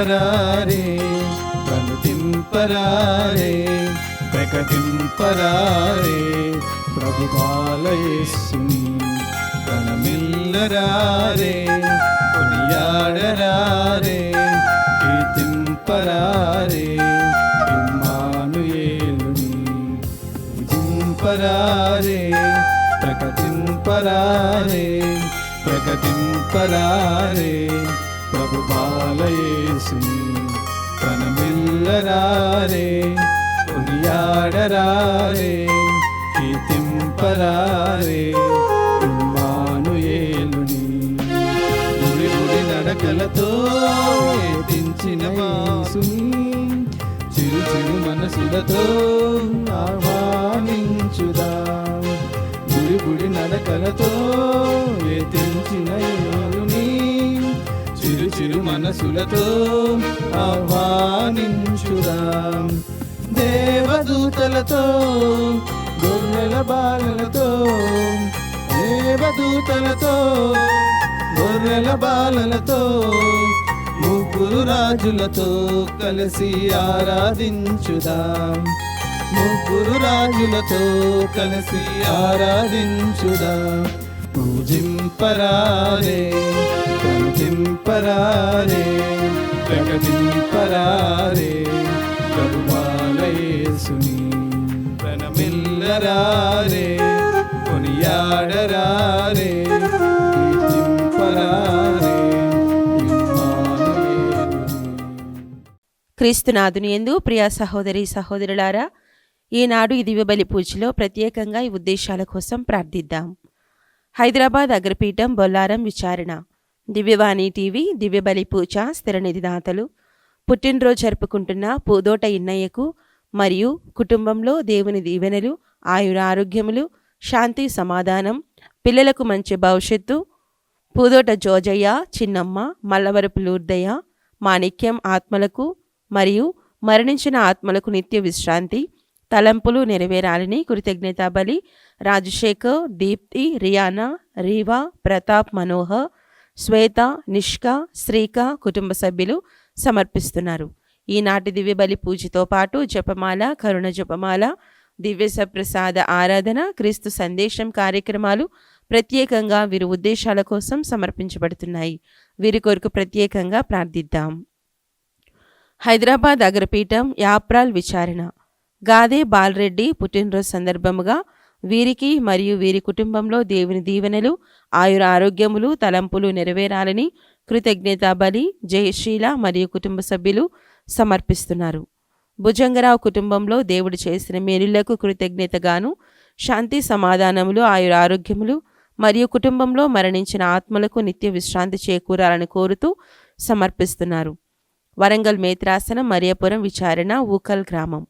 కొనియాడరారే, కనుతింపరారే, ప్రకటింపరారే, ప్రభుపాల యేసుని కనమిల్లరారే, కొనియాడరారే, కీర్తింపరారే, ఇమ్మానుయేలుని పూజింపరారే, ప్రకటింపరారే, ప్రకటింపరారే, ప్రభుపాల యేసుని కనమిల్లరారే, కొనియాడరారే, కీర్తింపరారే, ఇమ్మానుయేలుని గుడి గుడి నడకలతో కీర్తించిన యేసుని చిరు చిరు మనసులతో ఆహ్వానించుదాం. గుడి గుడి నడకలతో కీర్తించిన యేసుని చిరు చిరు మనసులతో ఆహ్వానించుదాం. దేవదూతలతో గొర్రెల బాలలతో, దేవదూతలతో గొర్రెల బాలలతో, ముగ్గురు రాజులతో కలిసి ఆరాధించుదాం. ముగ్గురు రాజులతో కలిసి ఆరాధించుదాం. పూజింపరారే, కనుతింపరారే, ప్రకటింపరారే, ప్రభుపాల యేసుని ప్రణమిల్లరారే, కొనియాడరారే, కీర్తింపరారే, ఇమ్మానుయేలుని. క్రీస్తునాథుని యందు ప్రియ సహోదరి సహోదరులారా, ఈనాడు ఈ దివ్యబలి పూజలో ప్రత్యేకంగా ఈ ఉద్దేశాల కోసం ప్రార్థిద్దాం. హైదరాబాద్ అగ్రపీఠం బొల్లారం విచారణ, దివ్యవాణి టీవీ దివ్యబలి పూజ స్థిరనిధి దాతలు పుట్టినరోజు జరుపుకుంటున్న పూదోట ఇన్నయ్యకు మరియు కుటుంబంలో దేవుని దీవెనలు, ఆయురారోగ్యములు, శాంతి సమాధానం, పిల్లలకు మంచి భవిష్యత్తు, పూదోట జోజయ్య, చిన్నమ్మ, మల్లవరపు లూర్దయ్య, మాణిక్యం ఆత్మలకు మరియు మరణించిన ఆత్మలకు నిత్య విశ్రాంతి, తలంపులు నెరవేరాలని కృతజ్ఞతా బలి రాజశేఖర్, దీప్తి, రియానా, రీవా, ప్రతాప్, మనోహర్, శ్వేత, నిష్క, శ్రీక కుటుంబ సభ్యులు సమర్పిస్తున్నారు. ఈనాటి దివ్యబలి పూజతో పాటు జపమాల, కరుణ జపమాల, దివ్య సప్రసాద ఆరాధన, క్రీస్తు సందేశం కార్యక్రమాలు ప్రత్యేకంగా వీరి ఉద్దేశాల కోసం సమర్పించబడుతున్నాయి. వీరి కొరకు ప్రత్యేకంగా ప్రార్థిద్దాం. హైదరాబాద్ అగ్రపీఠం యాప్రాల్ విచారణ, గాదే బాలరెడ్డి పుట్టినరోజు సందర్భముగా వీరికి మరియు వీరి కుటుంబంలో దేవుని దీవెనలు, ఆయుర ఆరోగ్యములు, తలంపులు నెరవేరాలని కృతజ్ఞతా బలి జయశీల మరియు కుటుంబ సభ్యులు సమర్పిస్తున్నారు. భుజంగరావు కుటుంబంలో దేవుడు చేసిన మేలులకు కృతజ్ఞతగాను శాంతి సమాధానములు, ఆయుర ఆరోగ్యములు మరియు కుటుంబంలో మరణించిన ఆత్మలకు నిత్య విశ్రాంతి చేకూరాలని కోరుతూ సమర్పిస్తున్నారు. వరంగల్ మేత్రాసనం మరియపురం విచారణ, ఊకల్ గ్రామం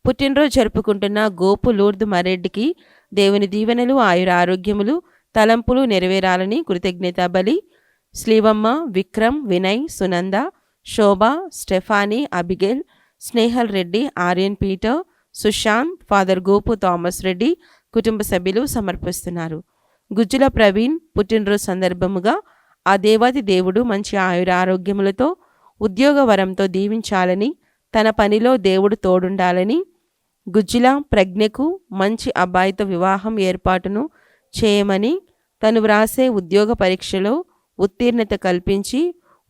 పుట్టినరోజు జరుపుకుంటున్న గోపు లూర్దు మరెడ్డికి దేవుని దీవెనలు, ఆయుర ఆరోగ్యములు, తలంపులు నెరవేరాలని కృతజ్ఞతా బలి Srivamma, Vikram, Vinay, Sunanda, Shobha, Stephanie, Abigail, Snehal Reddy, Aryan Peter, Sushant, father Gopu Thomas Reddy కుటుంబ సభ్యులు సమర్పిస్తున్నారు. గుజ్జుల ప్రవీణ్ పుట్టినరోజు సందర్భముగా ఆ దేవాది దేవుడు మంచి ఆయుర ఆరోగ్యములతో, ఉద్యోగ వరంతో దీవించాలని, తన పనిలో దేవుడు తోడుండాలని, గుజ్జుల ప్రజ్ఞకు మంచి అబ్బాయితో వివాహం ఏర్పాటును చేయమని, తను వ్రాసే ఉద్యోగ పరీక్షలో ఉత్తీర్ణత కల్పించి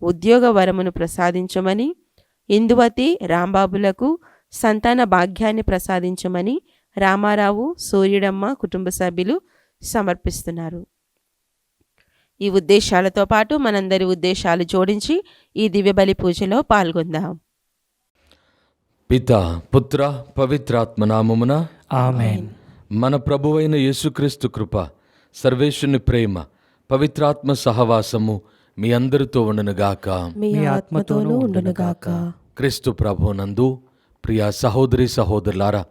ఉద్యోగ వరమును ప్రసాదించమని, ఇందువతి రాంబాబులకు సంతాన భాగ్యాన్ని ప్రసాదించమని రామారావు, సూర్యుడమ్మ కుటుంబ సభ్యులు సమర్పిస్తున్నారు. ఈ ఉద్దేశాలతో పాటు మనందరి ఉద్దేశాలు జోడించి ఈ దివ్యబలి పూజలో పాల్గొందాం. పితా, పుత్ర, పవిత్రాత్మ నామమున ఆమేన్. మన ప్రభువైన యేసుక్రీస్తు కృప, సర్వేశ్వరుని ప్రేమ, పవిత్రాత్మ సహవాసము మీ అందరితో ఉండునుగాక. మీ ఆత్మతోనూ ఉండునుగాక. క్రీస్తు ప్రభునందు ప్రియ సహోదరి సహోదరులారా,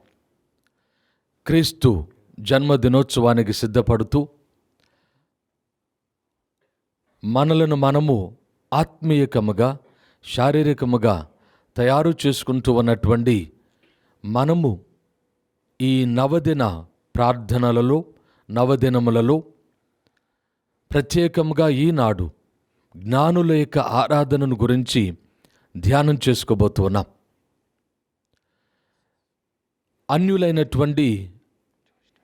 క్రీస్తు జన్మదినోత్సవానికి సిద్ధపడుతూ మనలను మనము ఆత్మీయకముగా, శారీరకముగా తయారు చేసుకుంటూ ఉన్నటువంటి మనము ఈ నవదిన ప్రార్థనలలో, నవదినములలో ప్రత్యేకంగా ఈనాడు జ్ఞానుల యొక్క ఆరాధనను గురించి ధ్యానం చేసుకోబోతూ ఉన్నాం. అన్యులైనటువంటి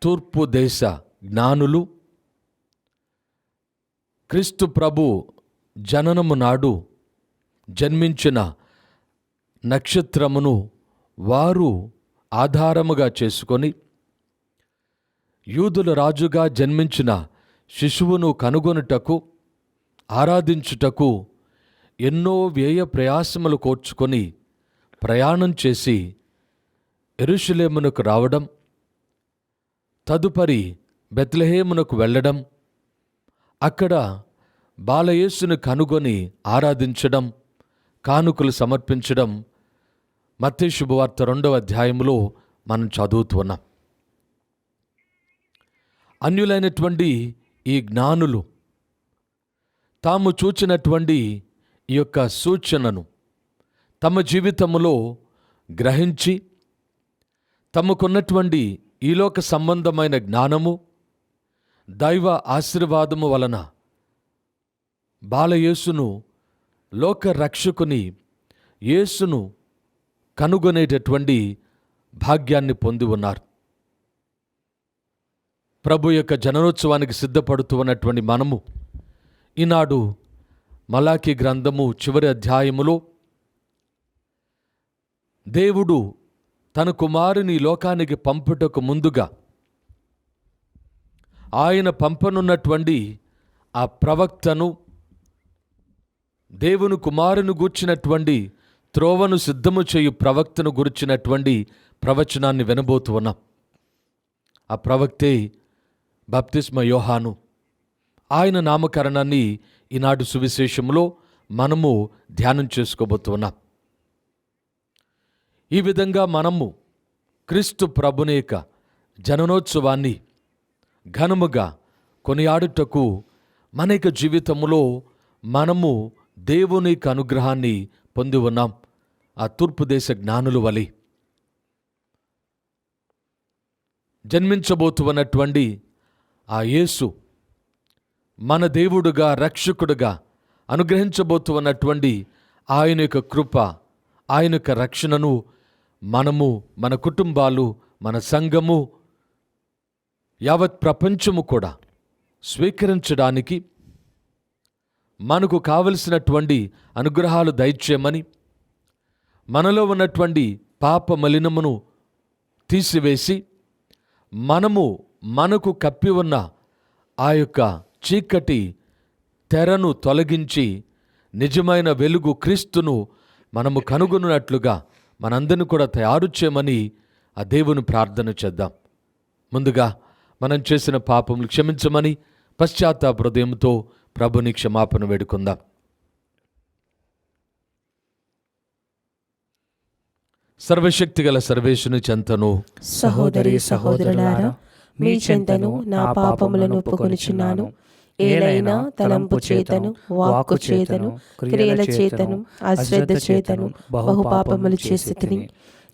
తూర్పు దేశ జ్ఞానులు క్రీస్తు ప్రభు జననము నాడు జన్మించిన నక్షత్రమును వారు ఆధారముగా చేసుకొని యూదుల రాజుగా జన్మించిన శిశువును కనుగొనుటకు, ఆరాధించుటకు ఎన్నో వ్యయ ప్రయాసములు కోర్చుకొని ప్రయాణం చేసి యెరూషలేమునకు రావడం, తదుపరి బెత్లెహేమునకు వెళ్ళడం, అక్కడ బాలయేసును కనుగొని ఆరాధించడం, కానుకలు సమర్పించడం మత్తయి శుభవార్త 2వ అధ్యాయంలో మనం చదువుతున్నాం. అన్యులైనటువంటి ఈ జ్ఞానులు తాము చూచినటువంటి ఈ యొక్క సూచనను తమ జీవితంలో గ్రహించి తమకున్నటువంటి ఈలోక సంబంధమైన జ్ఞానము, దైవ ఆశీర్వాదము వలన బాలయేసును, లోక రక్షకుని యేసును కనుగొనేటటువంటి భాగ్యాన్ని పొంది ఉన్నారు. ప్రభు యొక్క జననోత్సవానికి సిద్ధపడుతూ ఉన్నటువంటి మనము ఈనాడు మలాకీ గ్రంథము చివరి అధ్యాయములో దేవుడు తన కుమారుని లోకానికి పంపుటకు ముందుగా ఆయన పంపనున్నటువంటి ఆ ప్రవక్తను, దేవుని కుమారుని గూర్చినటువంటి త్రోవను సిద్ధము చేయు ప్రవక్తను గురించినటువంటి ప్రవచనాన్ని వినబోతూ ఉన్నాం. ఆ ప్రవక్తే బాప్తిస్మ యోహాను. ఆయన నామకరణాన్ని ఈనాడు సువిశేషంలో మనము ధ్యానం చేసుకోబోతున్నాం. ఈ విధంగా మనము క్రీస్తు ప్రభుని యొక్క జననోత్సవాన్ని ఘనముగా కొనియాడుటకు మన యొక్క జీవితంలో మనము దేవుని యొక్క అనుగ్రహాన్ని పొంది ఉన్నాం. ఆ తూర్పు దేశ జ్ఞానుల వలె జన్మించబోతున్నటువంటి ఆ యేసు మన దేవుడుగా, రక్షకుడుగా అనుగ్రహించబోతున్నటువంటి ఆయన యొక్క కృప, ఆయన యొక్క రక్షణను మనము, మన కుటుంబాలు, మన సంఘము, యావత్ ప్రపంచము కూడా స్వీకరించడానికి మనకు కావలసినటువంటి అనుగ్రహాలు దయచేయమని, మనలో ఉన్నటువంటి పాప మలినమును తీసివేసి మనకు కప్పి ఉన్న ఆ యొక్క చీకటి తెరను తొలగించి నిజమైన వెలుగు క్రీస్తును మనము కనుగొన్నట్లుగా మనందరిని కూడా తయారు చేయమని ఆ దేవుని ప్రార్థన చేద్దాం. ముందుగా మనం చేసిన పాపములు క్షమించమని పశ్చాత్తాప హృదయంతో ప్రభుని క్షమాపణ వేడుకుందాం. సర్వశక్తిగల సర్వేశుని చెంతను, సహోదరి సహోదరులారా, మీ చెంతను నా పాపములను ఒప్పుకొనుచున్నాను. ఏలైనా తలంపు చేతను, వాక్కు చేతను, క్రియల చేతను, అశ్రద్ధ చేతను బహు పాపములు చేసి తిని.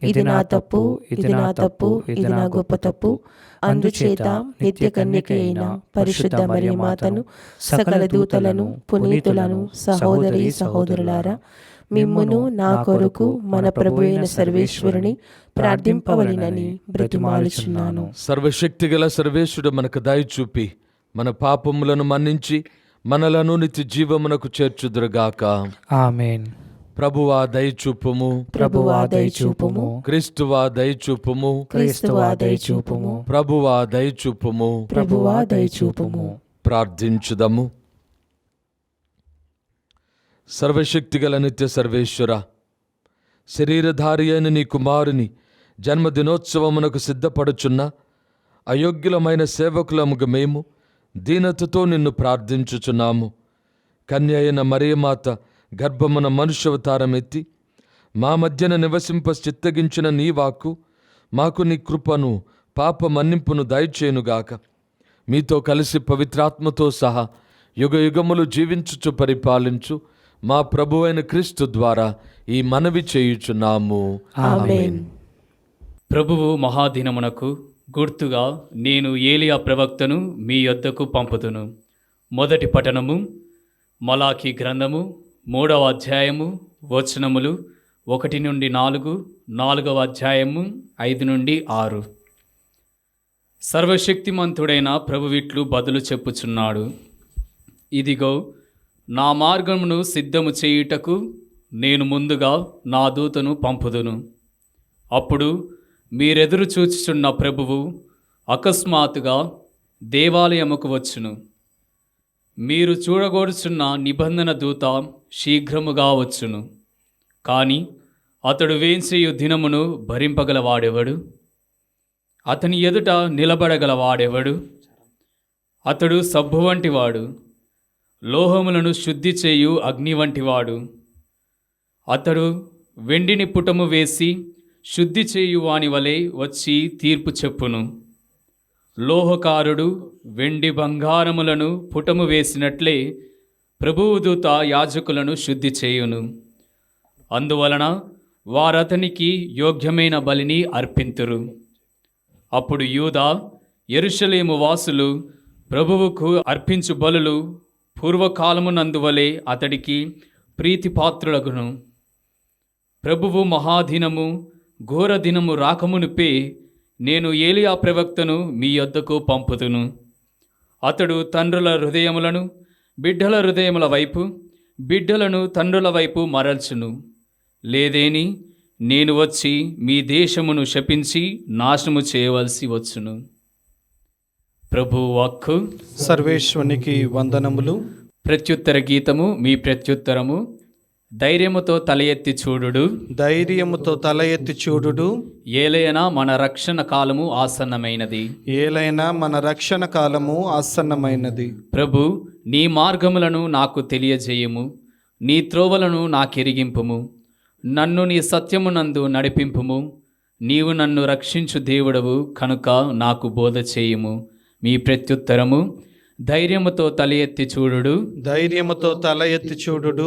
ఇది నా తప్పు, ఇది నా తప్పు, ఇది నా గొప్ప తప్పు. అందుచేత నిత్య కన్యక అయిన పరిశుద్ధ మరియమాతను, సకల దూతలను, పునీతులను, సహోదరి సహోదరులారా, మిమ్మును నా కొరకు మన ప్రభు అయిన సర్వేశ్వరుని ప్రార్థింపవలెనని బ్రతిమాలుచున్నాను. సర్వశక్తిగల సర్వేశ్వరుడు మనకు దయ చూపి మన పాపములను మన్నించి మనలను నిత్య జీవమునకు చేర్చుదురుగాక. ఆమేన్. ప్రభువా దయచూపుము, ప్రభువా దయచూపుము, క్రీస్తువా దయచూపుము, క్రీస్తువా దయచూపుము, ప్రభువా దయచూపుము. ప్రభువా దయచూపుము. ప్రార్థించుదము. సర్వశక్తిగల నిత్య సర్వేశ్వర, శరీరధారి అయిన నీ కుమారుని జన్మదినోత్సవమునకు సిద్ధపడుచున్న అయోగ్యులమైన సేవకులముగా మేము దీనతతో నిన్ను ప్రార్థించుచున్నాము. కన్య అయిన మరియమాత గర్భమున మనుష్యవతారం ఎత్తి మా మధ్యన నివసింప చిత్తగించిన నీ వాక్కు మాకు నీ కృపను, పాప మన్నింపును దయచేయునుగాక. మీతో కలిసి పవిత్రాత్మతో సహా యుగయుగములు జీవించుచు పరిపాలించు మా ప్రభువైన క్రీస్తు ద్వారా ఈ మనవి చేయుచున్నాము. ఆమేన్. ప్రభువు మహాదినమునకు గుర్తుగా నేను ఏలియా ప్రవక్తను మీ యొద్దకు పంపుతును. మొదటి పఠనము మలాకీ గ్రంథము 3వ అధ్యాయము వచనములు 1 నుండి 4, 4వ అధ్యాయము 5 నుండి 6. సర్వశక్తిమంతుడైన ప్రభువిట్లు బదులు చెప్పుచున్నాడు. ఇదిగో, నా మార్గమును సిద్ధము చేయుటకు నేను ముందుగా నా దూతను పంపుదును. అప్పుడు మీరెదురు చూచుచున్న ప్రభువు అకస్మాత్తుగా దేవాలయముకు వచ్చును. మీరు చూడగోరుచున్న నిబంధన దూత శీఘ్రముగా వచ్చును. కానీ అతడు వేంచేయు దినమును భరింపగలవాడెవడు? అతని ఎదుట నిలబడగలవాడెవడు? అతడు సబ్బు వంటివాడు, లోహములను శుద్ధి చేయు అగ్ని వంటివాడు. అతడు వెండిని పుటము వేసి శుద్ధి చేయు వాని వలె వచ్చి తీర్పు చెప్పును. లోహకారుడు వెండి బంగారములను పుటము వేసినట్లే ప్రభువు దూత యాజకులను శుద్ధి చేయును. అందువలన వారతనికి యోగ్యమైన బలిని అర్పింతురు. అప్పుడు యూదా, యెరూషలేము వాసులు ప్రభువుకు అర్పించు బలులు పూర్వకాలమునందువలే అతడికి ప్రీతిపాత్రులగును. ప్రభువు మహాదినము, ఘోర దినము రాకమునుపే నేను ఏలియా ప్రవక్తను మీ యొద్దకు పంపుతును. అతడు తండ్రుల హృదయములను బిడ్డల హృదయముల వైపు, బిడ్డలను తండ్రుల వైపు మరల్చును. లేదేని నేను వచ్చి మీ దేశమును శపించి నాశనము చేయవలసి వచ్చును. ప్రభువు వాక్కు. సర్వేశ్వరునికి వందనములు. ప్రత్యుత్తర గీతము. మీ ప్రత్యుత్తరము. ధైర్యముతో తల ఎత్తి చూడుడు, ధైర్యముతో తల ఎత్తి చూడుడు. ఏలైనా మన రక్షణ కాలము ఆసన్నమైనది. ఏలైనా మన రక్షణ కాలము ఆసన్నమైనది. ప్రభు, నీ మార్గములను నాకు తెలియజేయము, నీ త్రోవలను నాకెరిగింపుము. నన్ను నీ సత్యమునందు నడిపింపుము. నీవు నన్ను రక్షించు దేవుడవు కనుక నాకు బోధ చేయుము. మీ ప్రత్యుత్తరము. ధైర్యముతో తల ఎత్తి చూడుడు, ధైర్యముతో తల ఎత్తి చూడుడు.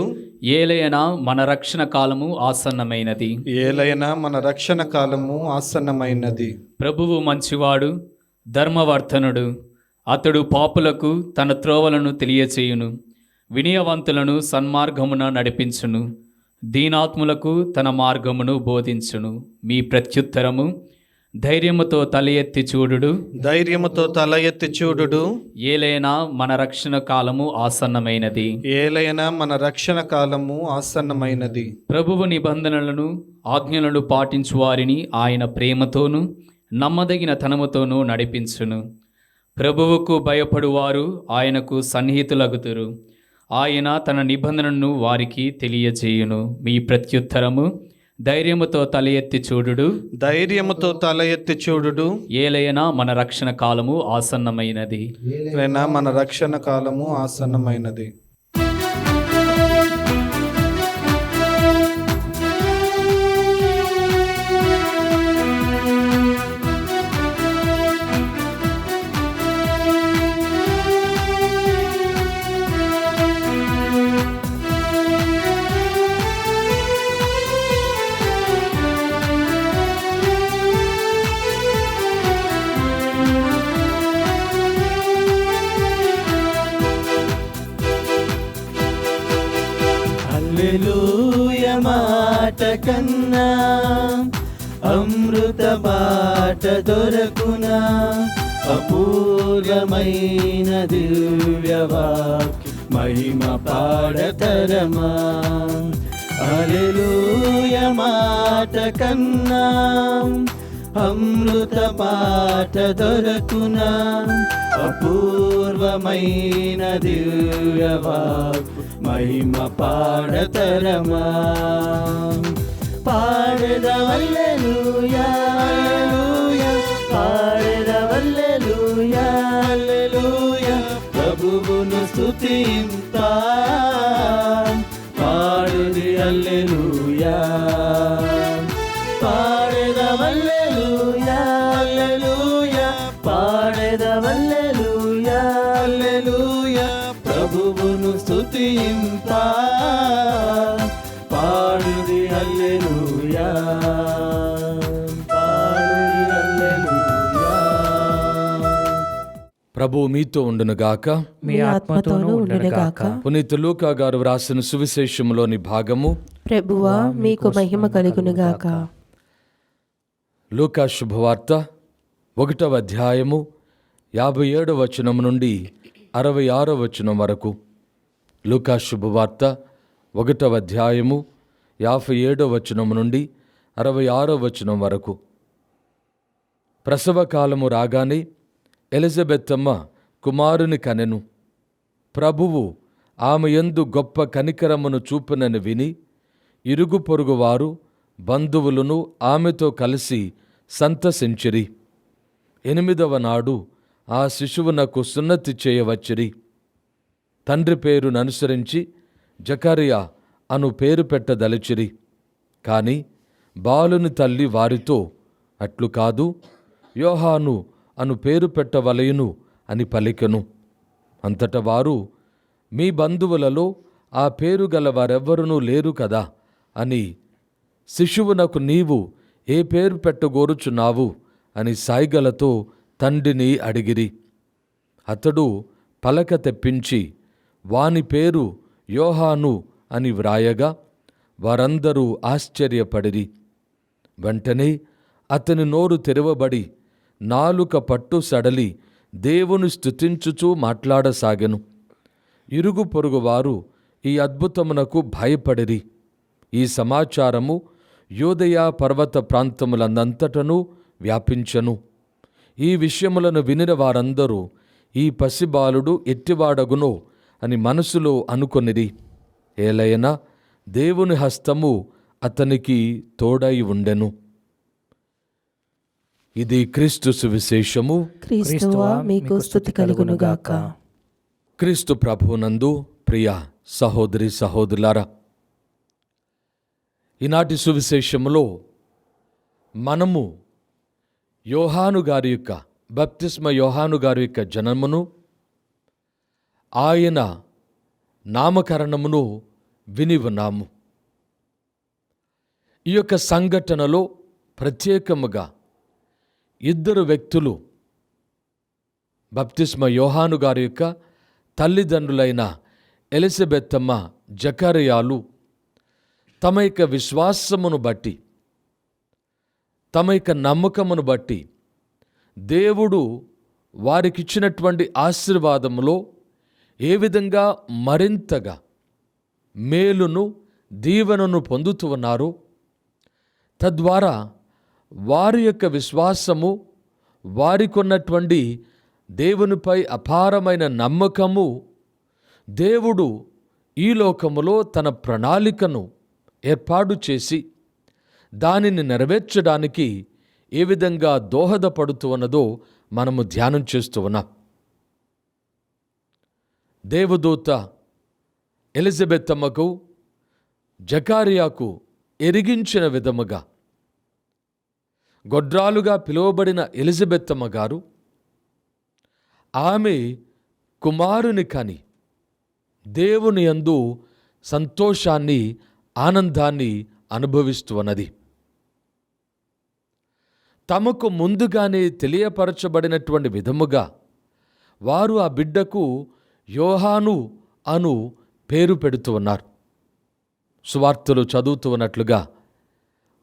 ఏలైనా మన రక్షణ కాలము ఆసన్నమైనది. ఏలైనా మన రక్షణ కాలము ఆసన్నమైనది. ప్రభువు మంచివాడు, ధర్మవర్ధనుడు. అతడు పాపులకు తన త్రోవలను తెలియచేయును, వినయవంతులను సన్మార్గమున నడిపించును, దీనాత్ములకు తన మార్గమును బోధించును. మీ ప్రత్యుత్తరము. ధైర్యముతో తల ఎత్తి చూడుడు, ధైర్యముతో తల ఎత్తి చూడుడు. ఏలైనా మన రక్షణ కాలము ఆసన్నమైనది. ఏలైనా మన రక్షణ కాలము ఆసన్నమైనది. ప్రభువు నిబంధనలను ఆజ్ఞలను పాటించు వారిని ఆయన ప్రేమతోనూ నమ్మదగిన తనముతోనూ నడిపించును. ప్రభువుకు భయపడువారు ఆయనకు సన్నిహితులగుతురు. ఆయన తన నిబంధనను వారికి తెలియజేయును. మీ ప్రత్యుత్తరము. ధైర్యముతో తల ఎత్తి చూడుడు, ధైర్యముతో తల ఎత్తి చూడుడు. ఏలైనా మన రక్షణ కాలము ఆసన్నమైనది. ఏలైనా మన రక్షణ కాలము ఆసన్నమైనది. హల్లెలూయా మాట కన్నా అమృత బాట దొరకునా, అపూర్వమైన దివ్యవాక్య మహిమ పాడతరమా. హల్లెలూయా మాట కన్నా అమృత పాట దొరకునా, అపూర్వమైన దివ్యవాక్య మహిమ పాడతరమా. పాడెద హల్లెలూయా హల్లెలూయా, పాడెద హల్లెలూయా హల్లెలూయా, ప్రభువును స్తుతింపా. పాడుడి హల్లెలూయా, పాడెద హల్లెలూయా హల్లెలూయా, పాడెద హల్లెలూయా హల్లెలూయా, ప్రభువును స్తుతింపా. పాడుడి హల్లెలూయా, పాడుడి హల్లెలూయా. ప్రభువు మీతో ఉండునుగాక. మీ ఆత్మతోనూ ఉండునుగాక. పునీత లూకా గారు వ్రాసిన సువిశేషంలోని భాగము. ప్రభువా మీకు మహిమ కలుగునుగాక. లూకా శుభవార్త 1వ అధ్యాయము 57వ వచనం నుండి 66వ వచనం వరకు. లూకా శుభవార్త 1వ అధ్యాయము 57వ వచనం నుండి 66వ వచనం వరకు. ప్రసవ కాలము రాగానే ఎలిజబెత్తమ్మ కుమారుని కనెను. ప్రభువు ఆమె యందు గొప్ప కనికరమును చూపునని విని ఇరుగు పొరుగువారు బంధువులను ఆమెతో కలిసి సంతసించిరి. 8వ నాడు ఆ శిశువునకు సున్నతి చేయవచ్చిరి. తండ్రి పేరును అనుసరించి జకరియా అను పేరు పెట్టదలిచిరి. కాని బాలుని తల్లి వారితో, అట్లు కాదు, యోహాను అను పేరు పెట్టవలయును అని పలికెను. అంతట వారు, మీ బంధువులలో ఆ పేరు గల వారెవ్వరూ లేరు కదా అని, శిశువునకు నీవు ఏ పేరు పెట్టగోరుచున్నావు అని సాయిగలతో తండ్రిని అడిగిరి. అతడు పలక తెప్పించి వాని పేరు యోహాను అని వ్రాయగా వారందరూ ఆశ్చర్యపడిరి. వెంటనే అతని నోరు తెరవబడి నాలుక పట్టు సడలి దేవుని స్తుతించుచూ మాట్లాడసాగెను. ఇరుగు పొరుగువారు ఈ అద్భుతమునకు భయపడిరి. ఈ సమాచారము యూదయ పర్వత ప్రాంతములందంతటను వ్యాపించెను. ఈ విషయములను వినిన వారందరూ ఈ పసిబాలుడు ఎట్టివాడగునో అని మనసులో అనుకొనిరి. ఏలైనా దేవుని హస్తము అతనికి తోడై ఉండెను. ఇది క్రీస్తు సువిశేషము. క్రీస్తువా మీకు స్తుతి కలుగునుగాక. క్రీస్తు ప్రభువునందు ప్రియ సహోదరి సహోదరులారా, ఈనాటి సువిశేషములో మనము యోహాను గారి యొక్క బప్తిస్మ యోహాను గారి యొక్క జనమును, ఆయన నామకరణమును విని ఉన్నాము. ఈ యొక్క సంఘటనలో ప్రత్యేకముగా 2 వ్యక్తులు, బప్తిస్మ యోహాను గారి యొక్క తల్లిదండ్రులైన ఎలిజబెత్తమ్మ, జకరియాలు తమ యొక్క విశ్వాసమును బట్టి, తమ యొక్క నమ్మకమును బట్టి దేవుడు వారికిచ్చినటువంటి ఆశీర్వాదములో ఏ విధంగా మరింతగా మేలును దీవెనను పొందుతూ ఉన్నారో, తద్వారా వారి యొక్క విశ్వాసము, వారికున్నటువంటి దేవునిపై అపారమైన నమ్మకము దేవుడు ఈ లోకములో తన ప్రణాళికను ఏర్పాటు చేసి దానిని నెరవేర్చడానికి ఏ విధంగా దోహదపడుతూ ఉన్నదో మనము ధ్యానం చేస్తూ ఉన్నాం. దేవదూత ఎలిజబెత్తమ్మకు, జకరియాకు ఎరిగించిన విధముగా గొడ్రాలుగా పిలువబడిన ఎలిజబెత్తమ్మ గారు ఆమె కుమారుని కని దేవుని యందు సంతోషాన్ని, ఆనందాన్ని అనుభవిస్తూ ఉన్నది. తమకు ముందుగానే తెలియపరచబడినటువంటి విధముగా వారు ఆ బిడ్డకు యోహాను అను పేరు పెడుతూ ఉన్నారు. సువార్తలు చదువుతూ ఉన్నట్లుగా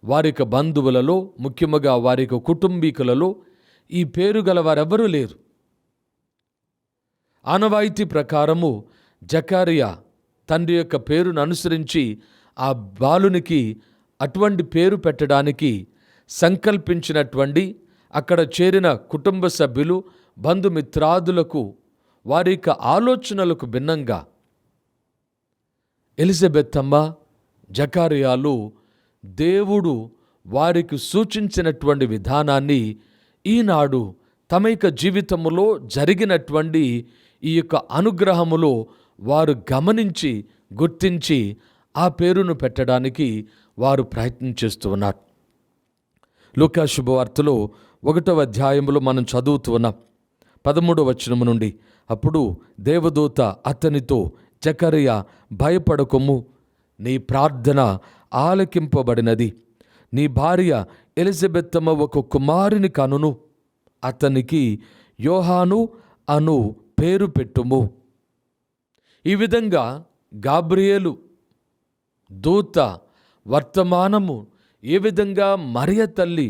వారి యొక్క బంధువులలో, ముఖ్యముగా వారి యొక్క కుటుంబీకులలో ఈ పేరు గల వారెవరూ లేరు. ఆనవాయితీ ప్రకారము జకరియా తండ్రి యొక్క పేరును అనుసరించి ఆ బాలునికి అటువంటి పేరు పెట్టడానికి సంకల్పించినటువంటి అక్కడ చేరిన కుటుంబ సభ్యులు, బంధుమిత్రాదులకు వారి యొక్క ఆలోచనలకు భిన్నంగా ఎలిజబెత్తమ్మ, జకరియాలు దేవుడు వారికి సూచించినటువంటి విధానాన్ని ఈనాడు తమ యొక్క జీవితములో జరిగినటువంటి ఈ యొక్క అనుగ్రహములో వారు గమనించి, గుర్తించి ఆ పేరును పెట్టడానికి వారు ప్రయత్నం చేస్తూ ఉన్నారు. లూకా శుభవార్తలో 1వ అధ్యాయంలో మనం చదువుతూ ఉన్నాం. 13వ వచనం నుండి, అప్పుడు దేవదూత అతనితో, జకరియా భయపడకుము, నీ ప్రార్థన ఆలకింపబడినది. నీ భార్య ఎలిజబెత్తమ్మ ఒక కుమారుని కనును. అతనికి యోహాను అను పేరు పెట్టుము. ఈ విధంగా గాబ్రియేలు దూత వర్తమానము ఏ విధంగా మరియ తల్లి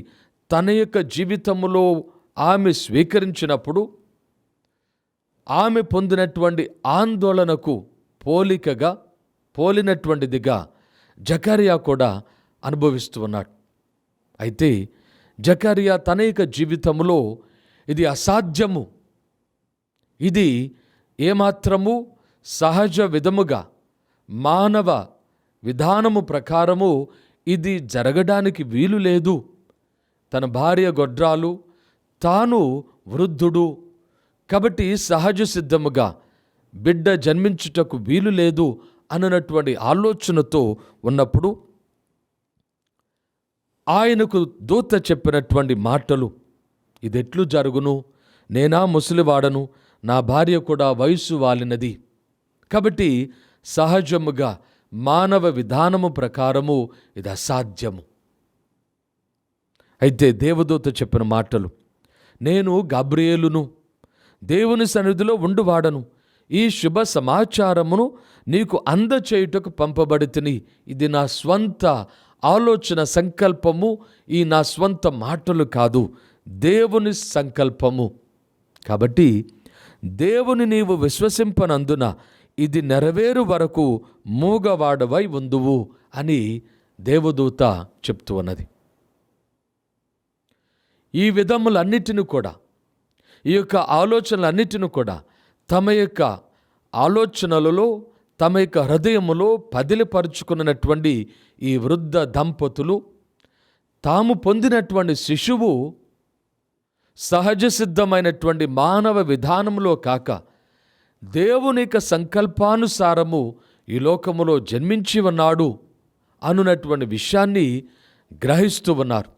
తన యొక్క జీవితంలో ఆమె స్వీకరించినప్పుడు ఆమె పొందినటువంటి ఆందోళనకు పోలినటువంటిదిగా జకర్యా కూడా అనుభవిస్తూ ఉన్నాడు. అయితే జకర్యా తన యొక్క జీవితంలో ఇది అసాధ్యము, ఇది ఏమాత్రము సహజ విధముగా మానవ విధానము ప్రకారము ఇది జరగడానికి వీలు లేదు, తన భార్య గొడ్రాలు, తాను వృద్ధుడు కాబట్టి సహజ సిద్ధముగా బిడ్డ జన్మించుటకు వీలు లేదు అన్నటువంటి ఆలోచనతో ఉన్నప్పుడు ఆయనకు దూత చెప్పినటువంటి మాటలు, ఇదెట్లు జరుగును, నేనా ముసలివాడను, నా భార్య కూడా వయస్సు వాలినది, కాబట్టి సహజముగా మానవ విధానము ప్రకారము ఇది అసాధ్యము. అయితే దేవదూత చెప్పిన మాటలు, నేను గాబ్రియేలును, దేవుని సన్నిధిలో ఉండువాడను, ఈ శుభ సమాచారమును నీకు అందచేయుటకు పంపబడితిని. ఇది నా స్వంత ఆలోచన సంకల్పము, ఈ నా స్వంత మాటలు కాదు, దేవుని సంకల్పము. కాబట్టి దేవుని నీవు విశ్వసింపనందున ఇది నెరవేరు వరకు మూగవాడవై ఉందువు అని దేవదూత చెప్తూ ఉన్నది. ఈ విధములన్నిటిని కూడా, ఈ యొక్క ఆలోచనలన్నిటిని కూడా తమ యొక్క ఆలోచనలలో, తమ యొక్క హృదయములో పదిలిపరుచుకున్నటువంటి ఈ వృద్ధ దంపతులు తాము పొందినటువంటి శిశువు సహజ సిద్ధమైనటువంటి మానవ విధానంలో కాక దేవుని యొక్క సంకల్పానుసారము ఈ లోకములో జన్మించి ఉన్నాడు అనున్నటువంటి విషయాన్ని గ్రహిస్తూ ఉన్నారు.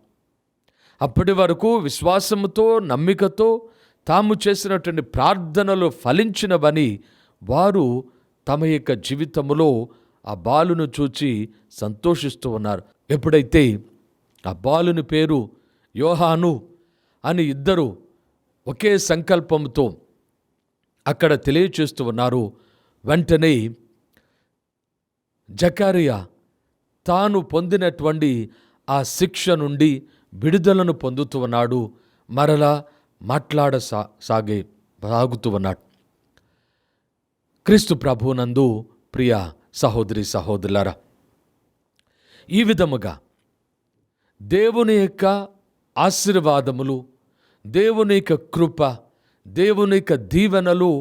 అప్పటి వరకు విశ్వాసముతో, నమ్మికతో తాము చేసినటువంటి ప్రార్థనలు ఫలించినవని వారు తమ యొక్క జీవితంలో ఆ బాలును చూచి సంతోషిస్తూ ఉన్నారు. ఎప్పుడైతే ఆ బాలుని పేరు యోహాను అని ఇద్దరు ఒకే సంకల్పంతో అక్కడ తెలియచేస్తూ ఉన్నారు, వెంటనే జకర్యా తాను పొందినటువంటి ఆ శిక్ష నుండి విడుదలను పొందుతూ ఉన్నాడు, మరలా సాగుతూ ఉన్నాడు. క్రీస్తు ప్రభువునందు ప్రియ సహోదరి సహోదరులారా, ఈ విధముగా దేవుని యొక్క ఆశీర్వాదములు, దేవుని యొక్క కృప, దేవుని యొక్క దీవెనలు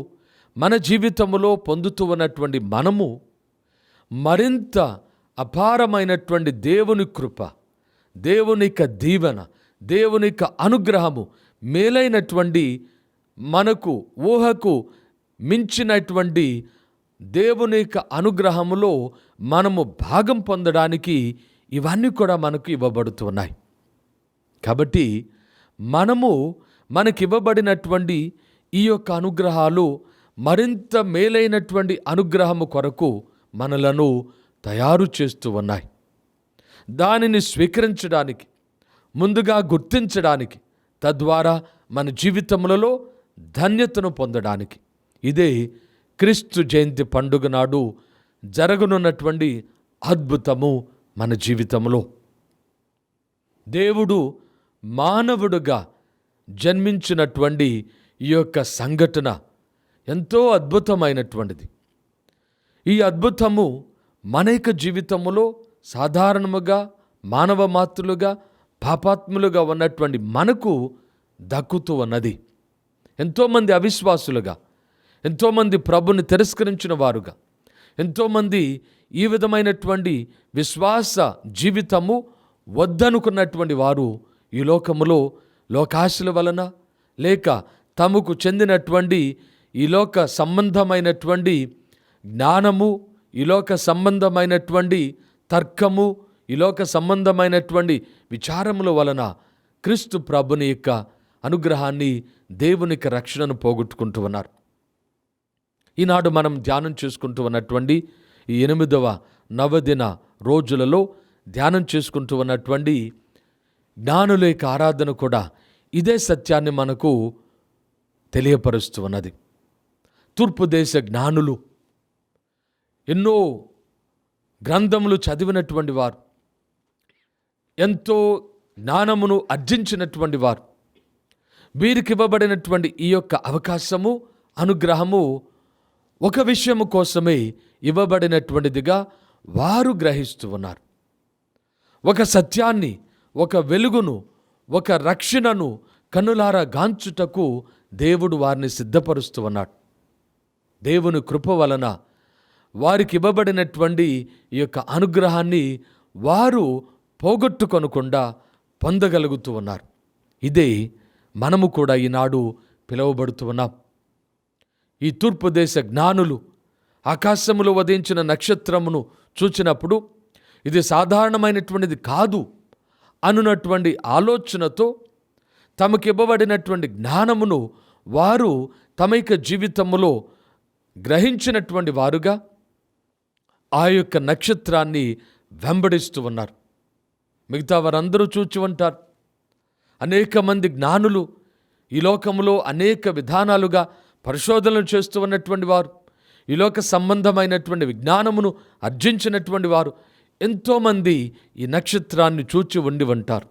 మన జీవితంలో పొందుతూ ఉన్నటువంటి మనము మరింత అపారమైనటువంటి దేవుని కృప, దేవుని యొక్క దీవెన, దేవుని యొక్క అనుగ్రహము, మేలైనటువంటి మనకు ఊహకు మించినటువంటి దేవుని యొక్క అనుగ్రహములో మనము భాగం పొందడానికి ఇవన్నీ కూడా మనకు ఇవ్వబడుతున్నాయి. కాబట్టి మనకివ్వబడినటువంటి ఈ యొక్క అనుగ్రహాలు మరింత మేలైనటువంటి అనుగ్రహము కొరకు మనలను తయారు చేస్తూ ఉన్నాయి. దానిని స్వీకరించడానికి, ముందుగా గుర్తించడానికి, తద్వారా మన జీవితములలో ధన్యతను పొందడానికి ఇదే క్రీస్తు జయంతి పండుగ నాడు జరగనున్నటువంటి అద్భుతము. మన జీవితంలో దేవుడు మానవుడుగా జన్మించినటువంటి ఈ యొక్క సంఘటన ఎంతో అద్భుతమైనటువంటిది. ఈ అద్భుతము మన యొక్క జీవితములో సాధారణముగా మానవ మాతృలుగా, పాపాత్ములుగా ఉన్నటువంటి మనకు దక్కుతూ ఉన్నది. ఎంతోమంది అవిశ్వాసులుగా, ఎంతోమంది ప్రభుని తిరస్కరించిన వారుగా, ఎంతోమంది ఈ విధమైనటువంటి విశ్వాస జీవితము వద్దనుకున్నటువంటి వారు ఈ లోకములో లోకాశల వలన, లేక తమకు చెందినటువంటి ఈ లోక సంబంధమైనటువంటి జ్ఞానము, ఈ లోక సంబంధమైనటువంటి తర్కము, ఈ లోక సంబంధమైనటువంటి విచారముల వలన క్రీస్తు ప్రభుని యొక్క అనుగ్రహాన్ని, దేవునికి రక్షణను పోగొట్టుకుంటూ ఉన్నారు. ఈనాడు మనం ధ్యానం చేసుకుంటూ ఉన్నటువంటి ఈ 8వ నవదిన రోజులలో ధ్యానం చేసుకుంటూ ఉన్నటువంటి జ్ఞానుల యొక్క ఆరాధన కూడా ఇదే సత్యాన్ని మనకు తెలియపరుస్తూ ఉన్నది. తూర్పు దేశ జ్ఞానులు ఎన్నో గ్రంథములు చదివినటువంటి వారు, ఎంతో జ్ఞానమును అర్జించినటువంటి వారు, వీరికి ఇవ్వబడినటువంటి ఈ యొక్క అవకాశము, అనుగ్రహము ఒక విషయము కోసమే ఇవ్వబడినటువంటిదిగా వారు గ్రహిస్తూ ఉన్నారు. ఒక సత్యాన్ని, ఒక వెలుగును, ఒక రక్షణను కన్నులారా గాంచుటకు దేవుడు వారిని సిద్ధపరుస్తూ ఉన్నాడు. దేవుని కృప వలన వారికి ఇవ్వబడినటువంటి ఈ యొక్క అనుగ్రహాన్ని వారు పోగొట్టుకొనకుండా పొందగలుగుతూ ఉన్నారు. ఇదే మనము కూడా ఈనాడు పిలువబడుతూ ఉన్నాం. ఈ తూర్పు దేశ జ్ఞానులు ఆకాశములో ఉదయించిన నక్షత్రమును చూచినప్పుడు ఇది సాధారణమైనటువంటిది కాదు అనున్నటువంటి ఆలోచనతో తమకు ఇవ్వబడినటువంటి జ్ఞానమును వారు తమ యొక్క జీవితములో గ్రహించినటువంటి వారుగా ఆ యొక్క నక్షత్రాన్ని వెంబడిస్తూ ఉన్నారు. మిగతా వారందరూ చూచి ఉంటారు. అనేక మంది జ్ఞానులు ఈ లోకములో అనేక విధానాలుగా పరిశోధనలు చేస్తూ ఉన్నటువంటి వారు, ఈ లోక సంబంధమైనటువంటి విజ్ఞానమును అర్జించినటువంటి వారు ఎంతోమంది ఈ నక్షత్రాన్ని చూచి ఉండి ఉంటారు.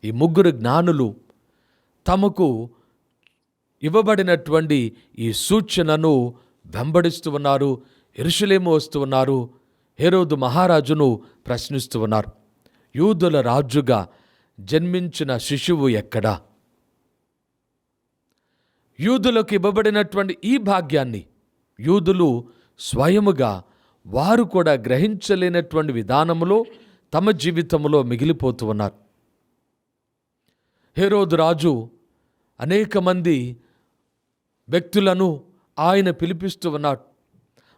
ఈ ముగ్గురు జ్ఞానులు తమకు ఇవ్వబడినటువంటి ఈ సూచనను వెంబడిస్తూ ఉన్నారు. యెరూషలేము వస్తూ ఉన్నారు. హేరోదు మహారాజును ప్రశ్నిస్తూ ఉన్నారు. యూదుల రాజుగా జన్మించిన శిశువు ఎక్కడా? యూదులకు ఇవ్వబడినటువంటి ఈ భాగ్యాన్ని యూదులు స్వయముగా వారు కూడా గ్రహించలేనటువంటి విధానములో తమ జీవితంలో మిగిలిపోతూ ఉన్నారు. హేరోదు రాజు అనేక మంది వ్యక్తులను ఆయన పిలిపిస్తూ ఉన్నాడు.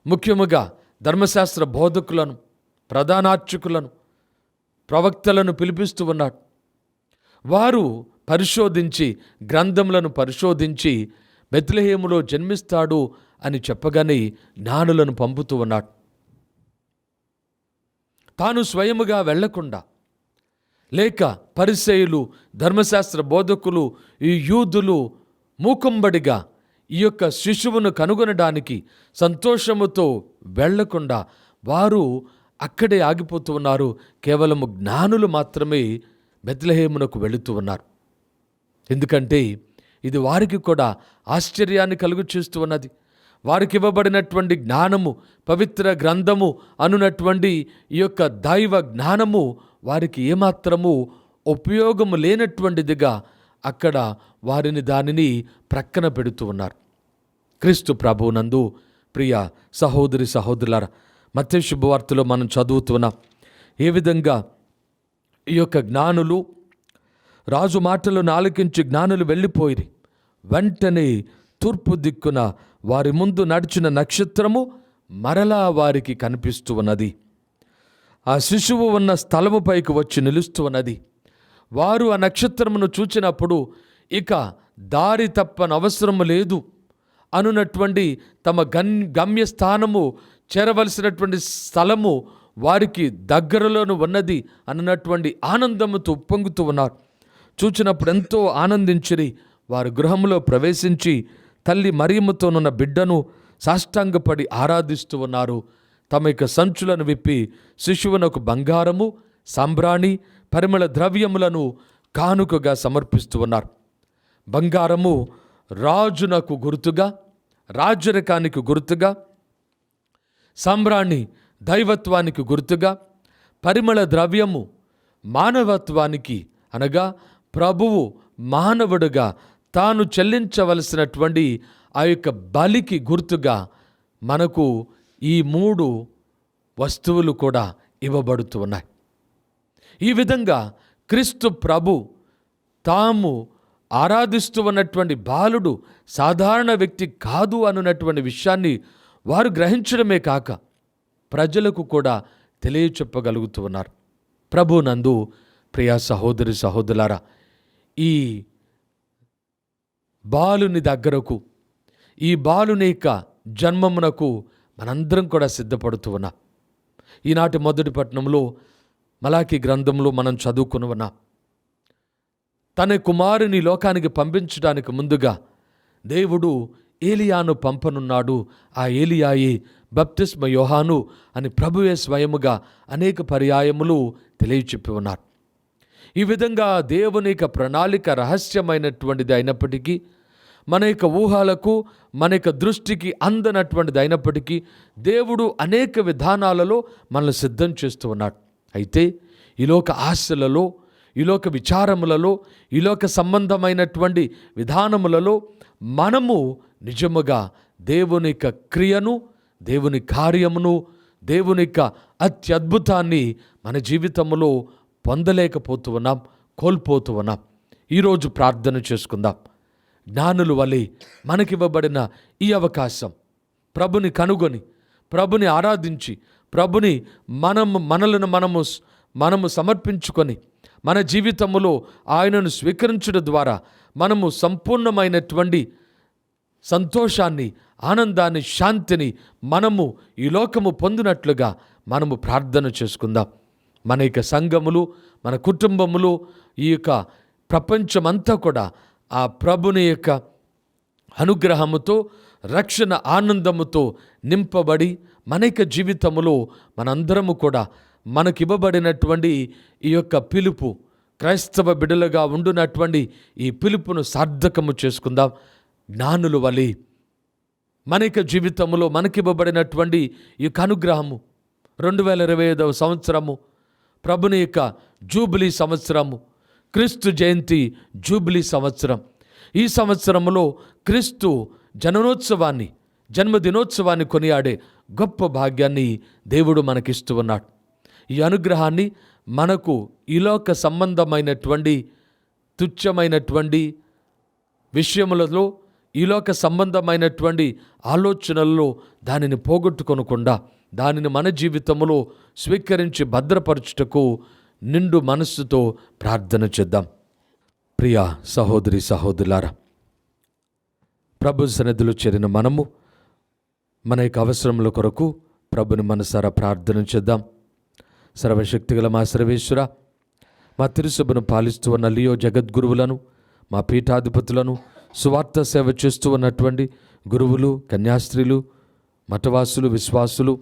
ముఖ్యముగా ధర్మశాస్త్ర బోధకులను, ప్రధానార్చకులను, ప్రవక్తలను పిలిపిస్తూ ఉన్నాడు. వారు పరిశోధించి, గ్రంథములను పరిశోధించి బెత్లెహేములో జన్మిస్తాడు అని చెప్పగానే జ్ఞానులను పంపుతూ ఉన్నాడు. తాను స్వయముగా వెళ్లకుండా, లేక పరిసయ్యులు, ధర్మశాస్త్ర బోధకులు, ఈ యూదులు మూకుంబడిగా ఈ యొక్క శిశువును కనుగొనడానికి సంతోషముతో వెళ్లకుండా వారు అక్కడే ఆగిపోతూ ఉన్నారు. కేవలము జ్ఞానులు మాత్రమే బెత్లెహేమునకు వెళుతూ ఉన్నారు. ఎందుకంటే ఇది వారికి కూడా ఆశ్చర్యాన్ని కలుగు చేస్తూ ఉన్నది. వారికి ఇవ్వబడినటువంటి జ్ఞానము, పవిత్ర గ్రంథము అనున్నటువంటి ఈ యొక్క దైవ జ్ఞానము వారికి ఏమాత్రము ఉపయోగము లేనటువంటిదిగా అక్కడ వారిని దానిని ప్రక్కన పెడుతూ ఉన్నారు. క్రీస్తు ప్రభువునందు ప్రియ సహోదరి సహోదరులారా, మత్తయి శుభవార్తలో మనం చదువుతున్నాం ఏ విధంగా ఈ యొక్క జ్ఞానులు రాజు మాటలను ఆలకించి జ్ఞానులు వెళ్ళిపోయిరి. వెంటనే తూర్పు దిక్కున వారి ముందు నడిచిన నక్షత్రము మరలా వారికి కనిపిస్తూ ఉన్నది. ఆ శిశువు ఉన్న స్థలముపైకి వచ్చి నిలుస్తూ ఉన్నది. వారు ఆ నక్షత్రమును చూచినప్పుడు ఇక దారి తప్పనవసరము లేదు అనున్నటువంటి తమ గమ్యస్థానము చేరవలసినటువంటి స్థలము వారికి దగ్గరలోను ఉన్నది అన్నటువంటి ఆనందముతో ఉప్పొంగుతూ ఉన్నారు. చూచినప్పుడు ఎంతో ఆనందించిరి. వారు గృహంలో ప్రవేశించి తల్లి మరియమ్మతోనున్న బిడ్డను సాష్టాంగపడి ఆరాధిస్తూ ఉన్నారు. తమ యొక్క సంచులను విప్పి శిశువునకు బంగారము, సాంబ్రాణి, పరిమళ ద్రవ్యములను కానుకగా సమర్పిస్తూ ఉన్నారు. బంగారము రాజునకు గుర్తుగా, రాజరికానికి గుర్తుగా, సాంబ్రాణి దైవత్వానికి గుర్తుగా, పరిమళ ద్రవ్యము మానవత్వానికి అనగా ప్రభువు మానవుడుగా తాను చెల్లించవలసినటువంటి ఆ యొక్క బలికి గుర్తుగా మనకు ఈ 3 వస్తువులు కూడా ఇవ్వబడుతూ ఉన్నాయి. ఈ విధంగా క్రీస్తు ప్రభు తాము ఆరాధిస్తూ ఉన్నటువంటి బాలుడు సాధారణ వ్యక్తి కాదు అనున్నటువంటి విషయాన్ని వారు గ్రహించడమే కాక ప్రజలకు కూడా తెలియచెప్పగలుగుతూ ఉన్నారు. ప్రభునందు ప్రియా సహోదరి సహోదరులారా, ఈ బాలుని దగ్గరకు, ఈ బాలుని యొక్క జన్మమునకు మనందరం కూడా సిద్ధపడుతూ ఉన్నాం. ఈనాటి మొదటి పట్టణంలో మలాకి గ్రంథంలో మనం చదువుకుని ఉన్నాం. తన కుమారుని లోకానికి పంపించడానికి ముందుగా దేవుడు ఏలియాను పంపనున్నాడు, ఆ ఏలియాయి బప్తిస్మ యోహాను అని ప్రభువే స్వయముగా అనేక పర్యాయములు తెలియచెప్పి ఉన్నారు. ఈ విధంగా దేవుని యొక్క ప్రణాళిక రహస్యమైనటువంటిది అయినప్పటికీ, మన యొక్క ఊహలకు మన యొక్క దృష్టికి అందనటువంటిది అయినప్పటికీ దేవుడు అనేక విధానాలలో మనల్ని సిద్ధం చేస్తూ ఉన్నాడు. అయితే ఈలోక ఆశలలో, ఈలోక విచారములలో, ఈలోక సంబంధమైనటువంటి విధానములలో మనము నిజముగా దేవుని యొక్క క్రియను, దేవుని కార్యమును, దేవుని యొక్క అత్యద్భుతాన్ని మన జీవితంలో పొందలేకపోతూ ఉన్నాం, కోల్పోతూ ఉన్నాం. ఈరోజు ప్రార్థన చేసుకుందాం. జ్ఞానుల వలె మనకివ్వబడిన ఈ అవకాశం ప్రభుని కనుగొని, ప్రభుని ఆరాధించి, ప్రభుని మనము సమర్పించుకొని మన జీవితములో ఆయనను స్వీకరించడం ద్వారా మనము సంపూర్ణమైనటువంటి సంతోషాన్ని, ఆనందాన్ని, శాంతిని మనము ఈ లోకము పొందినట్లుగా మనము ప్రార్థన చేసుకుందాం. మన యొక్క సంఘములు, మన కుటుంబములు, ఈ యొక్క ప్రపంచమంతా కూడా ఆ ప్రభుని యొక్క అనుగ్రహముతో, రక్షణ ఆనందముతో నింపబడి మన యొక్క జీవితములో మనందరము కూడా మనకివ్వబడినటువంటి ఈ యొక్క పిలుపు, క్రైస్తవ బిడ్డలుగా ఉండునటువంటి ఈ పిలుపును సార్థకము చేసుకుందాం. జ్ఞానుల వలె మన యొక్క జీవితంలో మనకివ్వబడినటువంటి ఈ యొక్క అనుగ్రహము 2025 సంవత్సరము ప్రభుని యొక్క జూబిలీ సంవత్సరము, క్రీస్తు జయంతి జూబిలీ సంవత్సరం. ఈ సంవత్సరంలో క్రీస్తు జన్మదినోత్సవాన్ని కొనియాడే గొప్ప భాగ్యాన్ని దేవుడు మనకిస్తూ ఉన్నాడు. ఈ అనుగ్రహాన్ని మనకు ఈలోక సంబంధమైనటువంటి తుచ్చమైనటువంటి విషయములలో, ఈలోక సంబంధమైనటువంటి ఆలోచనల్లో దానిని పోగొట్టుకొనకుండా దానిని మన జీవితంలో స్వీకరించి భద్రపరచుటకు నిండు మనస్సుతో ప్రార్థన చేద్దాం. ప్రియ సహోదరి సహోదరులారా, ప్రభు సన్నిధిలో చేరిన మనము మన యొక్క అవసరముల కొరకు ప్రభుని మనసారా ప్రార్థన చేద్దాం. సర్వశక్తిగల మా సర్వేశ్వర, మా తిరుసభను పాలిస్తూ ఉన్న లియో జగద్గురువులను, మా పీఠాధిపతులను, సువార్త సేవ చేస్తూ ఉన్నటువంటి గురువులు, కన్యాస్త్రీలు, మఠవాసులు, విశ్వాసులు,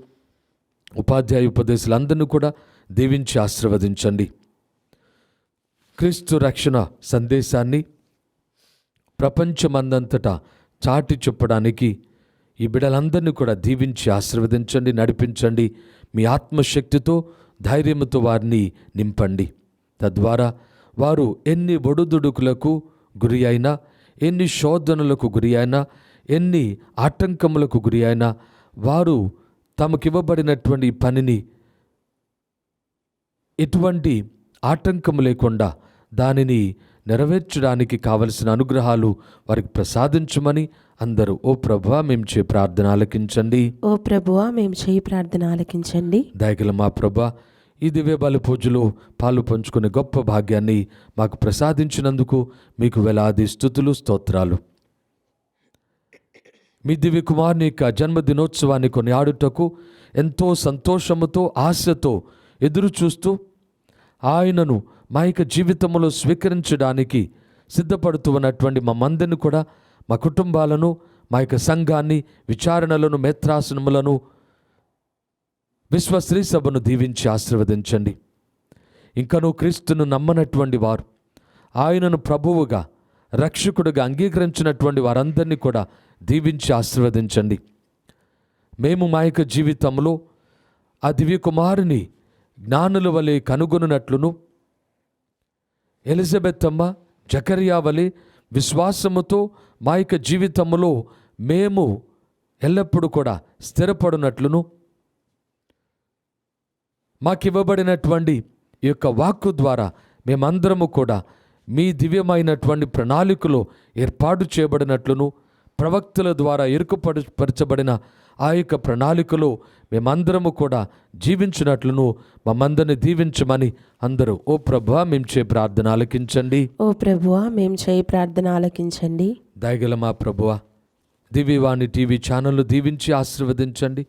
ఉపాధ్యాయ ఉపదేశాలందరినీ కూడా దీవించి ఆశీర్వదించండి. క్రీస్తు రక్షణ సందేశాన్ని ప్రపంచమందంతటా చాటి చెప్పడానికి ఈ బిడ్డలందరినీ కూడా దీవించి ఆశీర్వదించండి, నడిపించండి. మీ ఆత్మశక్తితో, ధైర్యంతో వారిని నింపండి. తద్వారా వారు ఎన్ని ఒడుదుడుకులకు గురి అయినా, ఎన్ని శోధనలకు గురి అయినా, ఎన్ని ఆటంకములకు గురి అయినా వారు తమకివ్వబడినటువంటి పనిని ఎటువంటి ఆటంకము లేకుండా దానిని నెరవేర్చడానికి కావలసిన అనుగ్రహాలు వారికి ప్రసాదించమని అందరూ ఓ ప్రభువా మేము చేయి ప్రార్థన ఆలకించండి. ఓ ప్రభువా మేము చేయి ప్రార్థన ఆలకించండి. దయగల మా ప్రభువా, ఈ దివ్య బలి పూజలో పాలు పంచుకునే గొప్ప భాగ్యాన్ని మాకు ప్రసాదించినందుకు మీకు వేలాది స్తుతులు, స్తోత్రాలు. మీ దివ్య కుమారుని యొక్క జన్మదినోత్సవాన్ని కొనియాడుటకు ఎంతో సంతోషముతో, ఆశతో ఎదురు చూస్తూ ఆయనను మా యొక్క జీవితంలో స్వీకరించడానికి సిద్ధపడుతూ ఉన్నటువంటి మమ్మందరిని కూడా, మా కుటుంబాలను, మా యొక్క సంఘాన్ని, విచారణలను, మేత్రాసనములను, విశ్వశ్రీ సభను దీవించి ఆశీర్వదించండి. ఇంకనూ క్రీస్తును నమ్మనటువంటి వారు, ఆయనను ప్రభువుగా, రక్షకుడుగా అంగీకరించినటువంటి వారందరినీ కూడా దీవించి ఆశీర్వదించండి. మేము మా యొక్క జీవితంలో ఆ దివ్య కుమారుని జ్ఞానుల వలె కనుగొనున్నట్లును, ఎలిజబెత్ అమ్మ, జకరియా వలె విశ్వాసముతో మా యొక్క జీవితంలో మేము ఎల్లప్పుడూ కూడా స్థిరపడినట్లును, మాకివ్వబడినటువంటి ఈ యొక్క వాక్కు ద్వారా మేమందరము కూడా మీ దివ్యమైనటువంటి ప్రణాళికలో ఏర్పాటు చేయబడినట్లును, ప్రవక్తల ద్వారా ఎరుకుపరచబడిన ఆ యొక్క ప్రణాళికలో మేమందరము కూడా జీవించినట్లును మమ్మందరిని దీవించమని అందరూ ఓ ప్రభువా మేము చేయి ప్రార్థన ఆలకించండి. ఓ ప్రభువా మేము చేయి ప్రార్థన ఆలకించండి. దయగల మా ప్రభువా, దివ్యవాణి టీవీ ఛానళ్ళు దీవించి ఆశీర్వదించండి.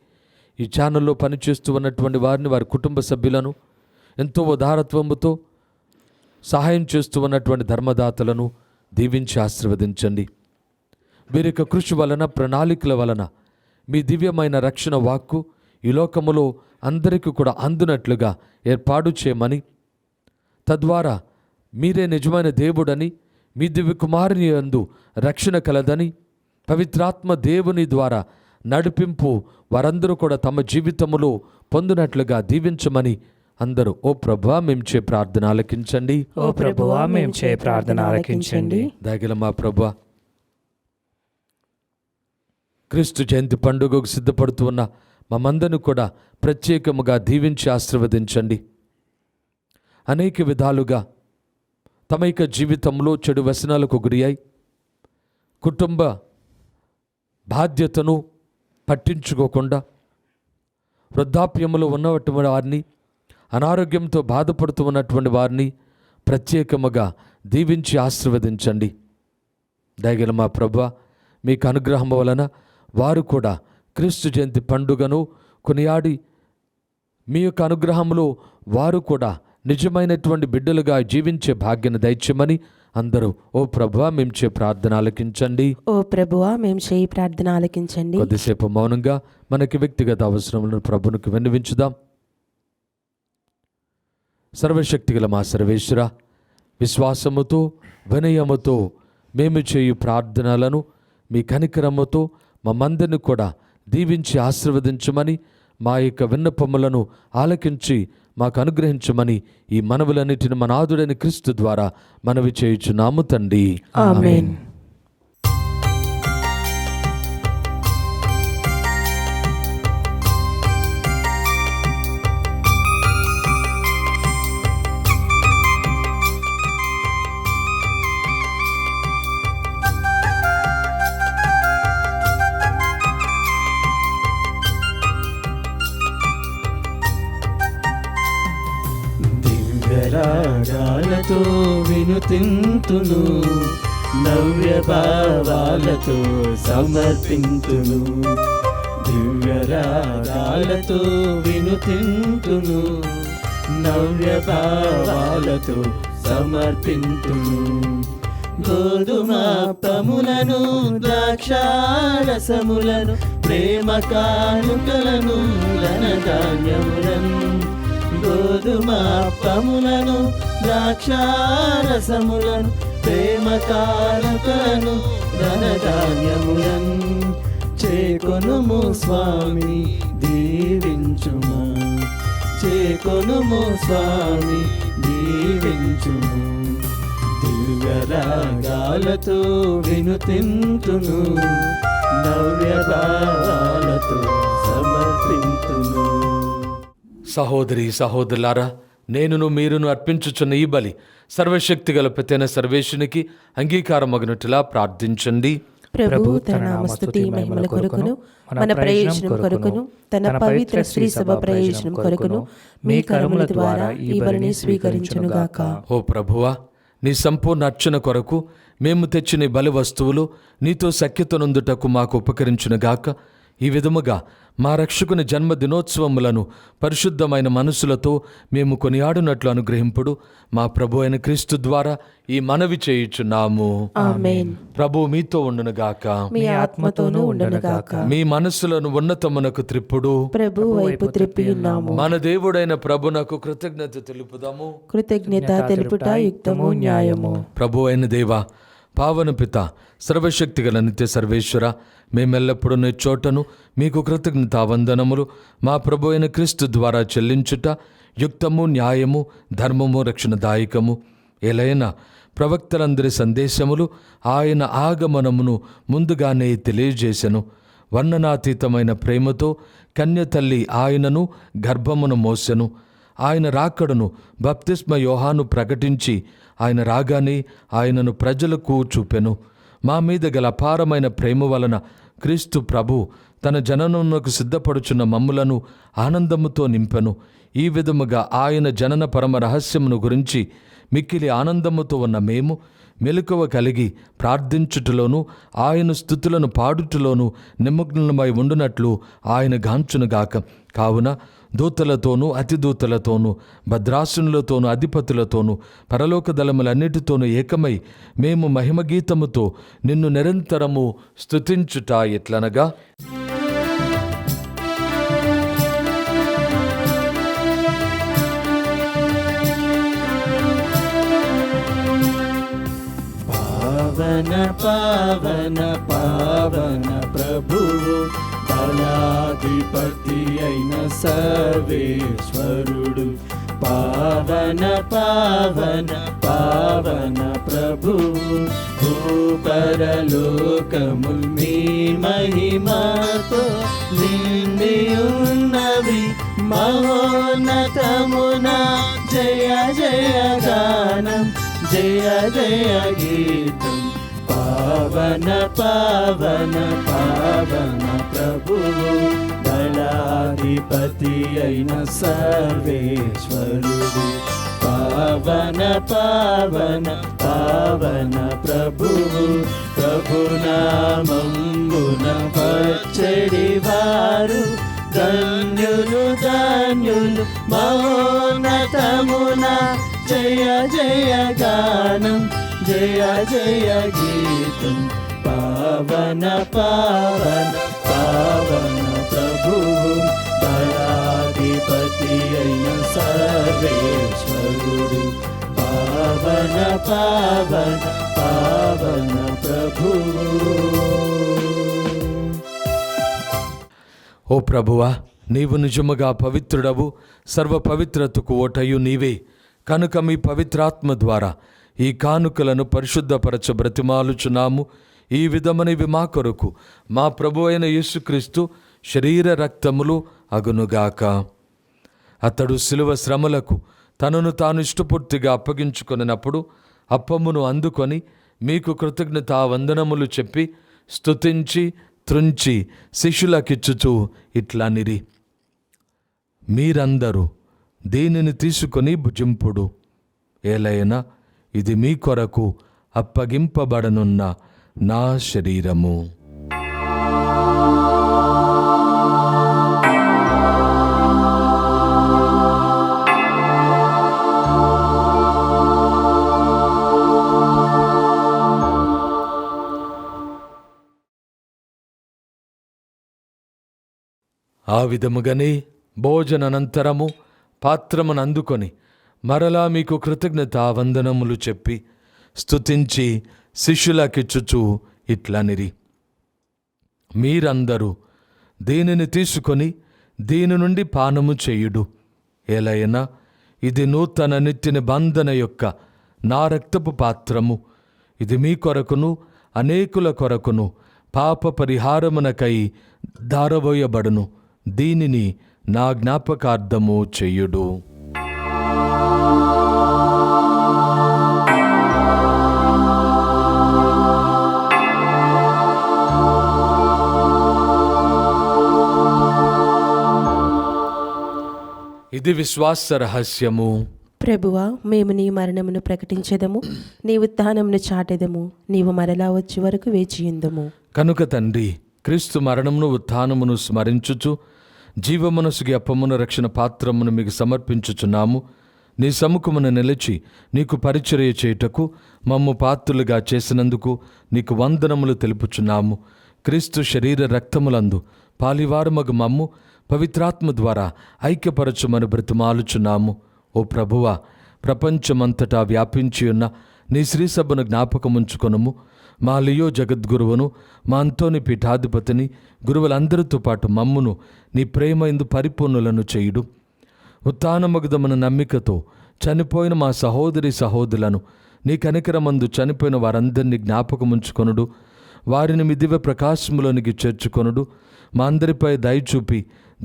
ఈ ఛానల్లో పనిచేస్తూ ఉన్నటువంటి వారిని, వారి కుటుంబ సభ్యులను, ఎంతో ఉదారత్వముతో సహాయం చేస్తూ ఉన్నటువంటి ధర్మదాతలను దీవించి ఆశీర్వదించండి. వీరి యొక్క కృషి వలన, ప్రణాళికల వలన మీ దివ్యమైన రక్షణ వాక్కు ఈ లోకములో అందరికీ కూడా అందునట్లుగా ఏర్పాటు చేయమని, తద్వారా మీరే నిజమైన దేవుడని, మీ దివ్య కుమారుని యందు రక్షణ కలదని, పవిత్రాత్మ దేవుని ద్వారా నడిపింపు వారందరూ కూడా తమ జీవితములో పొందినట్లుగా దీవించమని అందరూ ఓ ప్రభువా మేము చే ప్రార్థన ఆలకించండి. ఓ ప్రభువా మేము చే ప్రార్థన ఆలకించండి. దయగల మా ప్రభువా, క్రీస్తు జయంతి పండుగకు సిద్ధపడుతూ ఉన్న మమ్మందరిని కూడా ప్రత్యేకముగా దీవించి ఆశీర్వదించండి. అనేక విధాలుగా తమ యొక్క జీవితంలో చెడు వ్యసనాలకు గురి అయి కుటుంబ బాధ్యతను పట్టించుకోకుండా వృద్ధాప్యములో ఉన్నటువంటి వారిని, అనారోగ్యంతో బాధపడుతూ ఉన్నటువంటి వారిని ప్రత్యేకముగా దీవించి ఆశీర్వదించండి. దయగల మా ప్రభువా, మీకు అనుగ్రహం వలన వారు కూడా క్రీస్తు జయంతి పండుగను కొనియాడి మీ యొక్క అనుగ్రహంలో వారు కూడా నిజమైనటువంటి బిడ్డలుగా జీవించే భాగ్యాన్ని దయచేయమని అందరూ ఓ ప్రభువా మేము చే ప్రార్థన ఆలకించండి. ఓ ప్రభువా మేము చేయి ప్రార్థన ఆలకించండి. కొద్దిసేపు మౌనంగా మనకి వ్యక్తిగత అవసరములను ప్రభునికి విన్నవించుదాం. సర్వశక్తిగల మా సర్వేశ్వర, విశ్వాసముతో వినయముతో మేము చేయు ప్రార్థనలను మీ కనికరముతో మమ్మందరిని కూడా దీవించి ఆశీర్వదించమని, మా యొక్క విన్నపములను ఆలకించి మాకు అనుగ్రహించమని ఈ మనవులన్నిటిని మన నాథుడైన క్రీస్తు ద్వారా మనవి చేయుచున్నాము తండ్రి. ఆమేన్. రాగాలతో వినుతింతును, నవ్య భావాలతో సమర్పింతును. దివ్య రాగాలతో వినుతింతును, నవ్య భావాలతో సమర్పింతును. గోధుమాపములను, ద్రాక్షారసములను, ప్రేమ కానుకలను, ధనధాన్యములను. గోధుమాపములను, ద్రాక్షారసములను, ప్రేమ కానుకలను, ధనధాన్యములను చేకొనుము స్వామి దీవించుము. చేకొనుము స్వామి దీవించుము. దివ్య రాగాలతో వినుతింతును, నవ్య భావాలతో సమర్పింతును. సహోదరి సహోదరులారా, నేనును మీరును అర్పించుచున్న ఈ బలి సర్వశక్తిగల పితైన సర్వేశునికి అంగీకారమగునట్లుగా ప్రార్థించండి. ప్రభు తన నామస్తుతి మహిమల కొరకును, మన ప్రయోజనం కొరకును, తన పవిత్ర శ్రీ సభ ప్రయోజనం కొరకును మీ కరముల ద్వారా ఈ బలిని స్వీకరించునుగాక. ఓ ప్రభువా, నీ సంపూర్ణ అర్చన కొరకు మేము తెచ్చిన ఈ బలి వస్తువులు నీతో సఖ్యత నొందుటకు మాకు ఉపకరించునుగాక. ఈ విధముగా మా రక్షకుని జన్మదినోత్సవములను పరిశుద్ధమైన మనసులతో మేము కొనియాడునట్లు అనుగ్రహింపుడు. మా ప్రభు అయిన క్రీస్తు ద్వారా ఈ మనవి చేయుచున్నాము. ఆమేన్. ప్రభు మీతో ఉండునుగాక, మీ ఆత్మతోనూ ఉండునుగాక. మీ మనస్సులను ఉన్నతమునకు త్రిప్పుడు ప్రభు వైపు త్రిప్పి ఉన్నాము. మన దేవుడైన ప్రభునకు కృతజ్ఞత తెలుపుదాము. కృతజ్ఞత తెలుపుట యుక్తము న్యాయము. ప్రభు అయిన దేవా, పావన పిత, సర్వశక్తిగల నిత్య సర్వేశ్వర, మేమెల్లప్పుడూ నీ చోటను మీకు కృతజ్ఞతావందనములు మా ప్రభు అయిన క్రీస్తు ద్వారా చెల్లించుట యుక్తము, న్యాయము, ధర్మము, రక్షణదాయకము. ఎలైనా ప్రవక్తలందరి సందేశములు ఆయన ఆగమనమును ముందుగానే తెలియజేసెను. వర్ణనాతీతమైన ప్రేమతో కన్యతల్లి ఆయనను గర్భమును మోసెను. ఆయన రాకడను బప్తిస్మ యోహాను ప్రకటించి ఆయన రాగానే ఆయనను ప్రజలకు చూపెను. మా మీద గల అపారమైన ప్రేమ వలన క్రీస్తు ప్రభు తన జననమునకు సిద్ధపడుచున్న మమ్ములను ఆనందముతో నింపెను. ఈ విధముగా ఆయన జనన పరమ రహస్యమును గురించి మిక్కిలి ఆనందముతో ఉన్న మేము మెలకువ కలిగి ప్రార్థించుటలోను ఆయన స్తుతులను పాడుటలోను నిమగ్నమై ఉండునట్లు ఆయన గాంచునుగాక. కావున దూతలతోనూ అతిదూతలతోనూ భద్రాసునులతోనూ అధిపతులతోనూ పరలోక దళములన్నిటితోనూ ఏకమై మేము మహిమ గీతముతో నిన్ను నిరంతరము స్తుతించుట ఎట్లనగా, పావన పావన పావన ప్రభువు బలాధిపతి అయిన సర్వేశ్వరుడు. పావన పావన పావన ప్రభువు భూపరలోకముల్ మీ మహిమతో నిండి ఉన్నవి. మహోన్నతమున జయ జయ గానం, జయ జయ గీతం. పావన పావన పావన ప్రభువు దళాధిపతి అయిన సర్వేశ్వరుడు. పావన పావన పావన ప్రభువు ప్రభునామంబున వచ్చడి వారు ధన్యులు ధన్యులు. మహోన్నతమున జయ జయ గానం, జయ జయ గీతం. పావన పావన పావన ప్రభువు దళాధిపతి అయిన సర్వేశ్వరుడు. పావన పావన పావన ప్రభువు. ఓ ప్రభువా, నీవు నిజముగా పవిత్రుడవు, సర్వ పవిత్రతకు ఓటయు నీవే. కనుక మీ పవిత్రాత్మ ద్వారా ఈ కానుకలను పరిశుద్ధపరచ బ్రతిమాలుచున్నాము. ఈ విధమనివి మా కొరకు మా ప్రభు అయిన యేసుక్రీస్తు శరీర రక్తములు అగునుగాక. అతడు శిలువ శ్రమలకు తనను తాను ఇష్టపూర్తిగా అప్పగించుకొనినప్పుడు అప్పమును అందుకొని మీకు కృతజ్ఞతా వందనములు చెప్పి స్తుతించి త్రుంచి శిష్యులకిచ్చుచూ ఇట్లనిరి, మీరందరూ దీనిని తీసుకొని భుజింపుడు. ఏలైనా ఇది మీ కొరకు అప్పగింపబడనున్న నా శరీరము. ఆ విధముగానే భోజనానంతరము పాత్రమును అందుకొని మరలా మీకు కృతజ్ఞతా వందనములు చెప్పి స్తుతించి శిష్యులకిచ్చుచూ ఇట్లనిరి, మీరందరూ దీనిని తీసుకొని దీని నుండి పానము చేయుడు. ఏలైనా ఇది నూతన నిత్య నిబంధన యొక్క నా రక్తపు పాత్రము. ఇది మీ కొరకును అనేకుల కొరకును పాప పరిహారమునకై దారబోయబడును. దీనిని నా జ్ఞాపకార్థము చెయ్యుడు. ఇది విశ్వాస రహస్యము. ప్రభువా, మేము నీ మరణమును ప్రకటించెదము, నీ ఉత్థానమును చాటెదము, నీవు మరలా వచ్చే వరకు వేచియుందుము. కనుక తండ్రి, క్రీస్తు మరణమును ఉత్థానమును స్మరించుచు జీవమనసుకి అప్పమున రక్షణ పాత్రమును మీకు సమర్పించుచున్నాము. నీ సముఖమున నిలిచి నీకు పరిచర్య చేయుటకు మమ్ము పాత్రులుగా చేసినందుకు నీకు వందనములు తెలుపుచున్నాము. క్రీస్తు శరీర రక్తములందు పాలివారమగు మమ్ము పవిత్రాత్మ ద్వారా ఐక్యపరచుమని బ్రతిమాలుచున్నాము. ఓ ప్రభువా, ప్రపంచమంతటా వ్యాపించి ఉన్న నీ శ్రీసభను జ్ఞాపకముంచుకొనుము. మా లియో జగద్గురువును, మా అంతోని పీఠాధిపతిని, గురువులందరితో పాటు మమ్మును నీ ప్రేమ ఎందు పరిపూర్ణులను చేయుడు. ఉత్థానమగుదమన నమ్మికతో చనిపోయిన మా సహోదరి సహోదరులను నీ కనికరమందు చనిపోయిన వారందరినీ జ్ఞాపకముంచుకొనుడు. వారిని మీ దివ్య ప్రకాశములోనికి చేర్చుకొనుడు. మా అందరిపై దయచూపి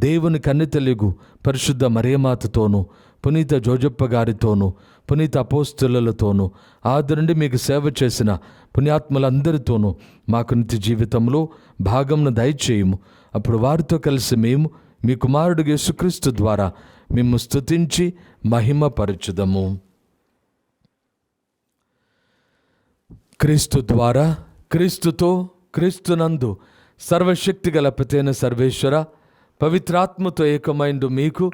దేవుని కన్నెతెలుగు పరిశుద్ధ మరియమాతతోనూ, పునీత జోజప్ప గారితోనూ, పునీత అపోస్తలులతోనూ, ఆది నుండి మీకు సేవ చేసిన పుణ్యాత్మలందరితోనూ మాకు నిత్య జీవితంలో భాగంను దయచేయము. అప్పుడు వారితో కలిసి మేము మీ కుమారుడు యేసుక్రీస్తు ద్వారా మేము స్తుతించి మహిమపరచుదము. క్రీస్తు ద్వారా, క్రీస్తుతో, క్రీస్తునందు సర్వశక్తి గల పితైన సర్వేశ్వర, పవిత్రాత్మతో ఏకమైండు మీకు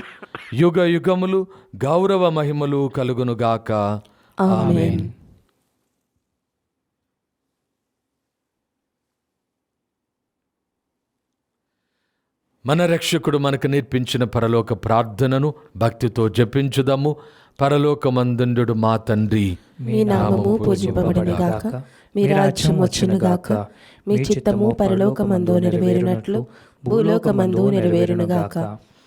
యుగ యుగములు గౌరవ మహిమలు కలుగునుగాక. ఆమేన్. మన రక్షకుడు మనకు నేర్పించిన పరలోక ప్రార్థనను భక్తితో జపించుదాము. పరలోకమందుండు మా తండ్రి, మీ నామము పూజింపబడునుగాక, మీ రాజ్యం వచ్చునుగాక, మీ చిత్తము పరలోకమందు నెరవేరునట్లు భూలోకమందు నెరవేరునుగాక.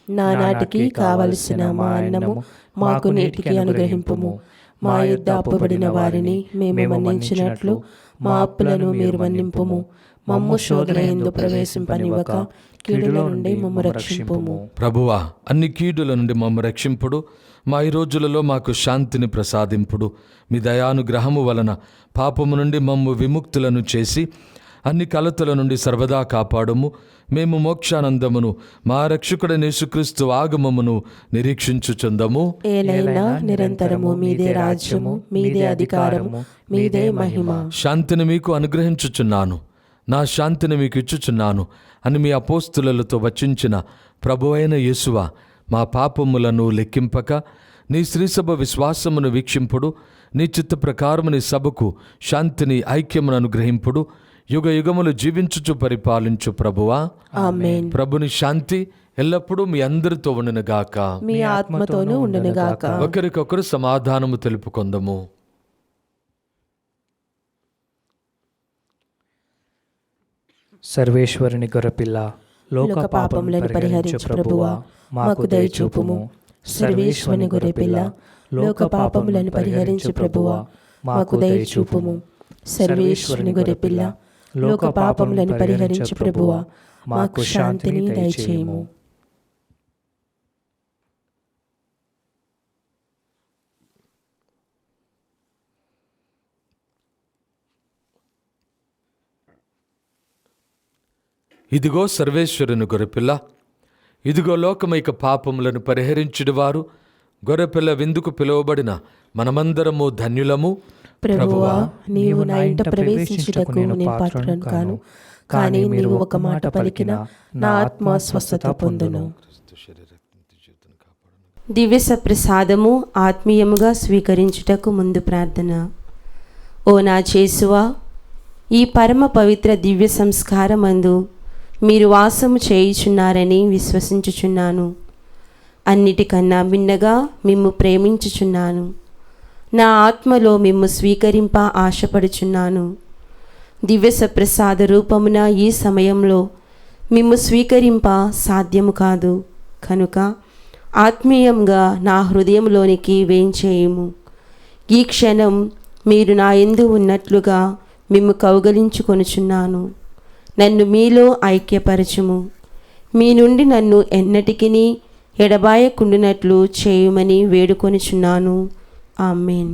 నానాటికి కావలసిన మా అన్నము మాకు నేటికి అనుగ్రహింపుము. మా యొద్ద అప్పుబడిన వారిని మేము మన్నించినట్లు మా అప్పులను మీరు మన్నింపుము. మమ్ము శోధన యందు ప్రవేశింపనివ్వక కీడుల నుండి మమ్ము రక్షింపుము. ప్రభువా, అన్ని కీడుల నుండి మమ్ము రక్షింపుడు. మా ఈ రోజులలో మాకు శాంతిని ప్రసాదింపుడు. మీ దయానుగ్రహము వలన పాపము నుండి మమ్ము విముక్తులను చేసి అన్ని కలతల నుండి సర్వదా కాపాడుము. మేము మోక్షానందమును మా రక్షకుడైన యేసుక్రీస్తు ఆగమమును నిరీక్షించుచుందము. ఏలైనా నిరంతరము మీదే రాజ్యము, మీదే అధికారము, మీదే మహిమ. శాంతిని మీకు అనుగ్రహించుచున్నాను, నా శాంతిని మీకు ఇచ్చుచున్నాను అని మీ అపోస్తులతో వచించిన ప్రభువైన యేసువా, మా పాపములను లెక్కింపక నీ శ్రీసభ విశ్వాసమును వీక్షింపుడు. నీ చిత్త ప్రకారము నీ సభకు శాంతిని ఐక్యమును అనుగ్రహింపుడు. యుగ యుగములు జీవించుచు పరిపాలించు ప్రభువా. ఆమేన్. ప్రభుని శాంతి ఎల్లప్పుడూ మీ అందరితో ఉండునుగాక, మీ ఆత్మతోనూ ఉండునుగాక. ఒకరికొకరు సమాధానము తెలుపుకొందము. సర్వేశ్వరుని గొర్రెపిల్ల, లోక పాపములను పరిహరించు ప్రభువా, మాకు దయచూపుము. సర్వేశ్వరుని గొర్రెపిల్ల, లోక పాపములను పరిహరించు ప్రభువా, మాకు దయచూపుము. సర్వేశ్వరుని గొర్రెపిల్ల, లోక పాపములను పరిహరించు ప్రభువా, మాకు శాంతిని దయచేయము. ఇదిగో సర్వేశ్వరుని గొర్రెపిల్ల, ఇదిగో లోకమైక పాపములను పరిహరించుడువారు. గొర్రెపిల్ల విందుకు పిలువబడిన మనమందరము ధన్యులము. ప్రభువా, నీవు నా ఇంట ప్రవేశించుటకు నేను పాత్రుడను కాను, కానీ నీవు ఒక మాట పలికిన నా ఆత్మ స్వస్థత పొందును. దివ్య సప్రసాదము ఆత్మీయముగా స్వీకరించుటకు ముందు ప్రార్థన. ఓ నా యేసువా, ఈ పరమ పవిత్ర దివ్య సంస్కారమందు మీరు వాసము చేయుచున్నారని విశ్వసించుచున్నాను. అన్నిటికన్నా భిన్నగా మిమ్ము ప్రేమించుచున్నాను. నా ఆత్మలో మిమ్ము స్వీకరింప ఆశపడుచున్నాను. దివ్య సప్రసాద రూపమున ఈ సమయంలో మిమ్ము స్వీకరింప సాధ్యము కాదు కనుక ఆత్మీయంగా నా హృదయంలోనికి వేంచేయుము. ఈ క్షణం మీరు నా యందు ఉన్నట్లుగా మిమ్ము కౌగలించుకొనుచున్నాను. నన్ను మీలో ఐక్యపరచుము. మీ నుండి నన్ను ఎన్నటికిని ఎడబాయకుండునట్లు చేయుమని వేడుకొనుచున్నాను. ఆమేన్.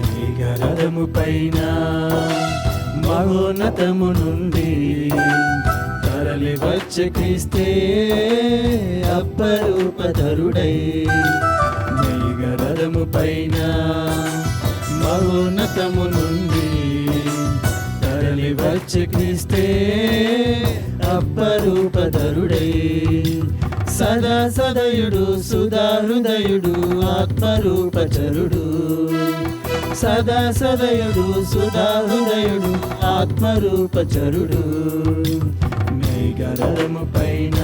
మేఘరథము పైన మహోన్నతము నుండి తరలి వచ్చే క్రీస్తే అపరూపధరుడై. మేఘరథము పైన మహోన్నతము నుండి తరలి వచ్చే క్రీస్తే అపరూపధరుడై. సదా సదయుడు సుధాహృదయుడు ఆత్మరూపచరుడు. సదా సదయుడు సుధాహృదయుడు ఆత్మరూపచరుడు. మేఘరథము పైన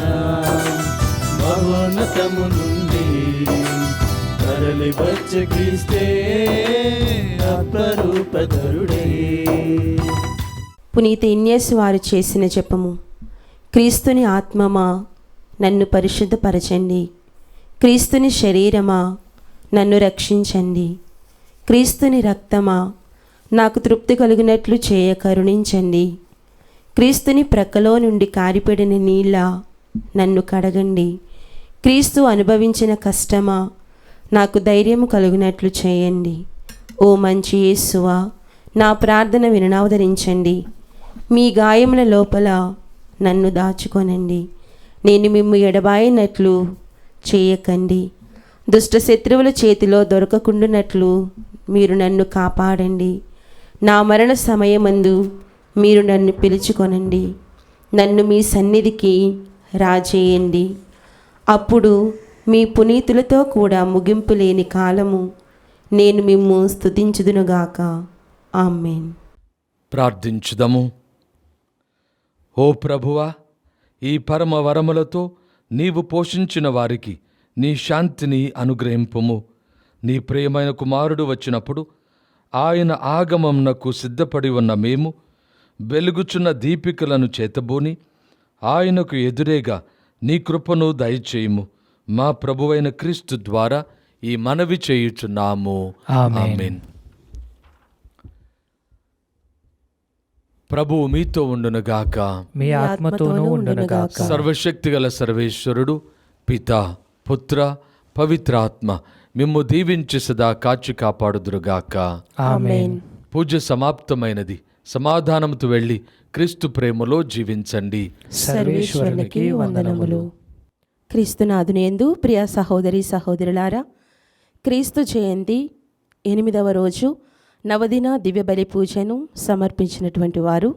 మహోన్నతము నుండి తరలి వచ్చే క్రీస్తే అపరూపధరుడే. పునీత ఇన్యేసు వారు చేసిన జపము. క్రీస్తుని ఆత్మమా, నన్ను పరిశుద్ధపరచండి. క్రీస్తుని శరీరమా, నన్ను రక్షించండి. క్రీస్తుని రక్తమా, నాకు తృప్తి కలిగినట్లు చేయ కరుణించండి. క్రీస్తుని ప్రక్కలో నుండి కారిపడిన నీళ్ళ నన్ను కడగండి. క్రీస్తు అనుభవించిన కష్టమా, నాకు ధైర్యము కలుగునట్లు చేయండి. ఓ మంచి యేసువా, నా ప్రార్థన వినవదరించండి. మీ గాయముల లోపల నన్ను దాచుకొనండి. నేను మిమ్ము ఎడబాయినట్లు చేయకండి. దుష్ట శత్రువుల చేతిలో దొరకకుండునట్లు మీరు నన్ను కాపాడండి. నా మరణ సమయమందు మీరు నన్ను పిలుచుకొనండి. నన్ను మీ సన్నిధికి రాజేయండి. అప్పుడు మీ పునీతులతో కూడా ముగింపు లేని కాలము నేను మిమ్ము స్తుతించుదునుగాక. ఆమేన్. ప్రార్థించుదము. ఓ ప్రభువా, ఈ పరమ వరములతో నీవు పోషించిన వారికి నీ శాంతిని అనుగ్రహింపుము. నీ ప్రియమైన కుమారుడు వచ్చినప్పుడు ఆయన ఆగమమునకు సిద్ధపడి ఉన్న మేము వెలుగుచున్న దీపికలను చేతబూని ఆయనకు ఎదురేగా నీ కృపను దయచేయుము. మా ప్రభువైన క్రీస్తు ద్వారా ఈ మనవి చేయుచున్నాము. ఆమేన్. ప్రభువు మీతో ఉండునుగాక. మీ ఆత్మతోనూ ఉండునుగాక. సర్వశక్తిగల సర్వేశ్వరుడు పితా, పుత్ర, పవిత్రాత్మ మిమ్ము దీవించి సదా కాచి కాపాడుదురుగాక. ఆమేన్. పూజ సమాప్తమైనది. సమాధానముతో వెళ్ళి క్రీస్తు ప్రేమలో జీవించండి. సర్వేశ్వరునికి వందనములు. క్రీస్తునాథునియందు ప్రియ సహోదరి సహోదరులారా, క్రీస్తు జయంతి 8వ రోజు నవదిన దివ్య బలి పూజను సమర్పించినటువంటి వారు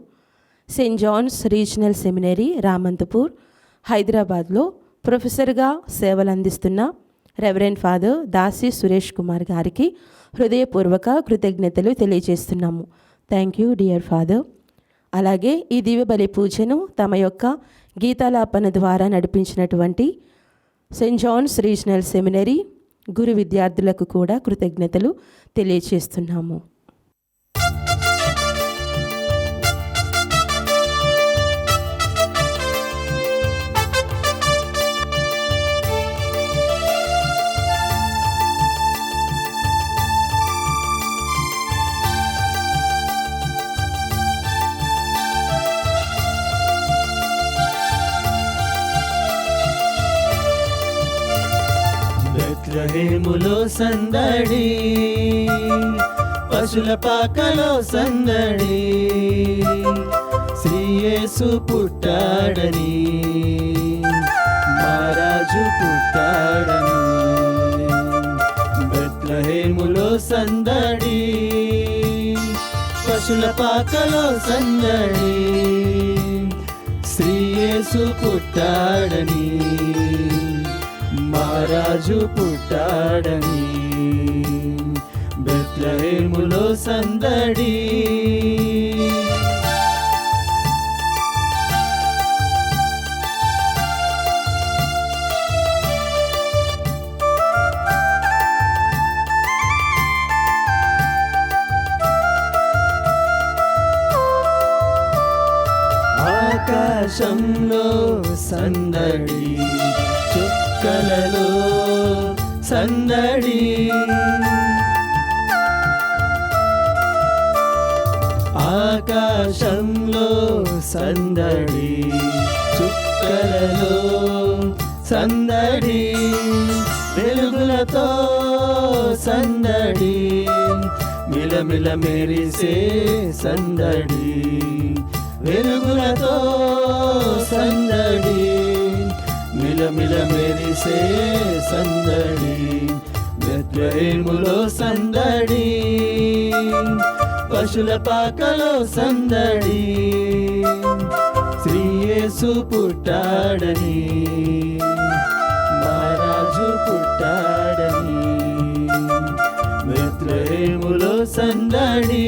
saint John's regional seminary Ramanthapur హైదరాబాద్లో ప్రొఫెసర్గా సేవలు అందిస్తున్న రెవరెండ్ ఫాదర్ దాసి సురేష్ కుమార్ గారికి హృదయపూర్వక కృతజ్ఞతలు తెలియజేస్తున్నాము. Thank you dear father. అలాగే ఈ దివ్య బలి పూజను తమ యొక్క గీతాలాపన ద్వారా నడిపించినటువంటి సెయింట్ జాన్స్ రీజనల్ సెమినరీ గురు విద్యార్థులకు కూడా కృతజ్ఞతలు తెలియజేస్తున్నాము. బెత్లెహేములో సందడి, పశుల పాకలో సందడి, శ్రీ యేసు పుట్టాడని, మహారాజు పుట్టాడని. బెత్లెహేములో సందడి, పశుల పాకలో సందడి, శ్రీ యేసు పుట్టాడని, మహారాజు పుట్టాడని. బెత్లెహేములో సందడి. ఆకాశంలో సందడి, చుక్కలలో సందడి, ఆకాశంలో సందడి, చుక్కలలో సందడి, వెలుగులతో సందడి, మిలమిల మెరిసే సందడి, వెలుగులతో సందడి, మిలమిల మెరిసే సందడి. బెత్లెహేములో సందడి, పశుల పాకలో సందడి, శ్రీ యేసు పుట్టాడని, మహారాజు పుట్టాడని. బెత్లెహేములో సందడి.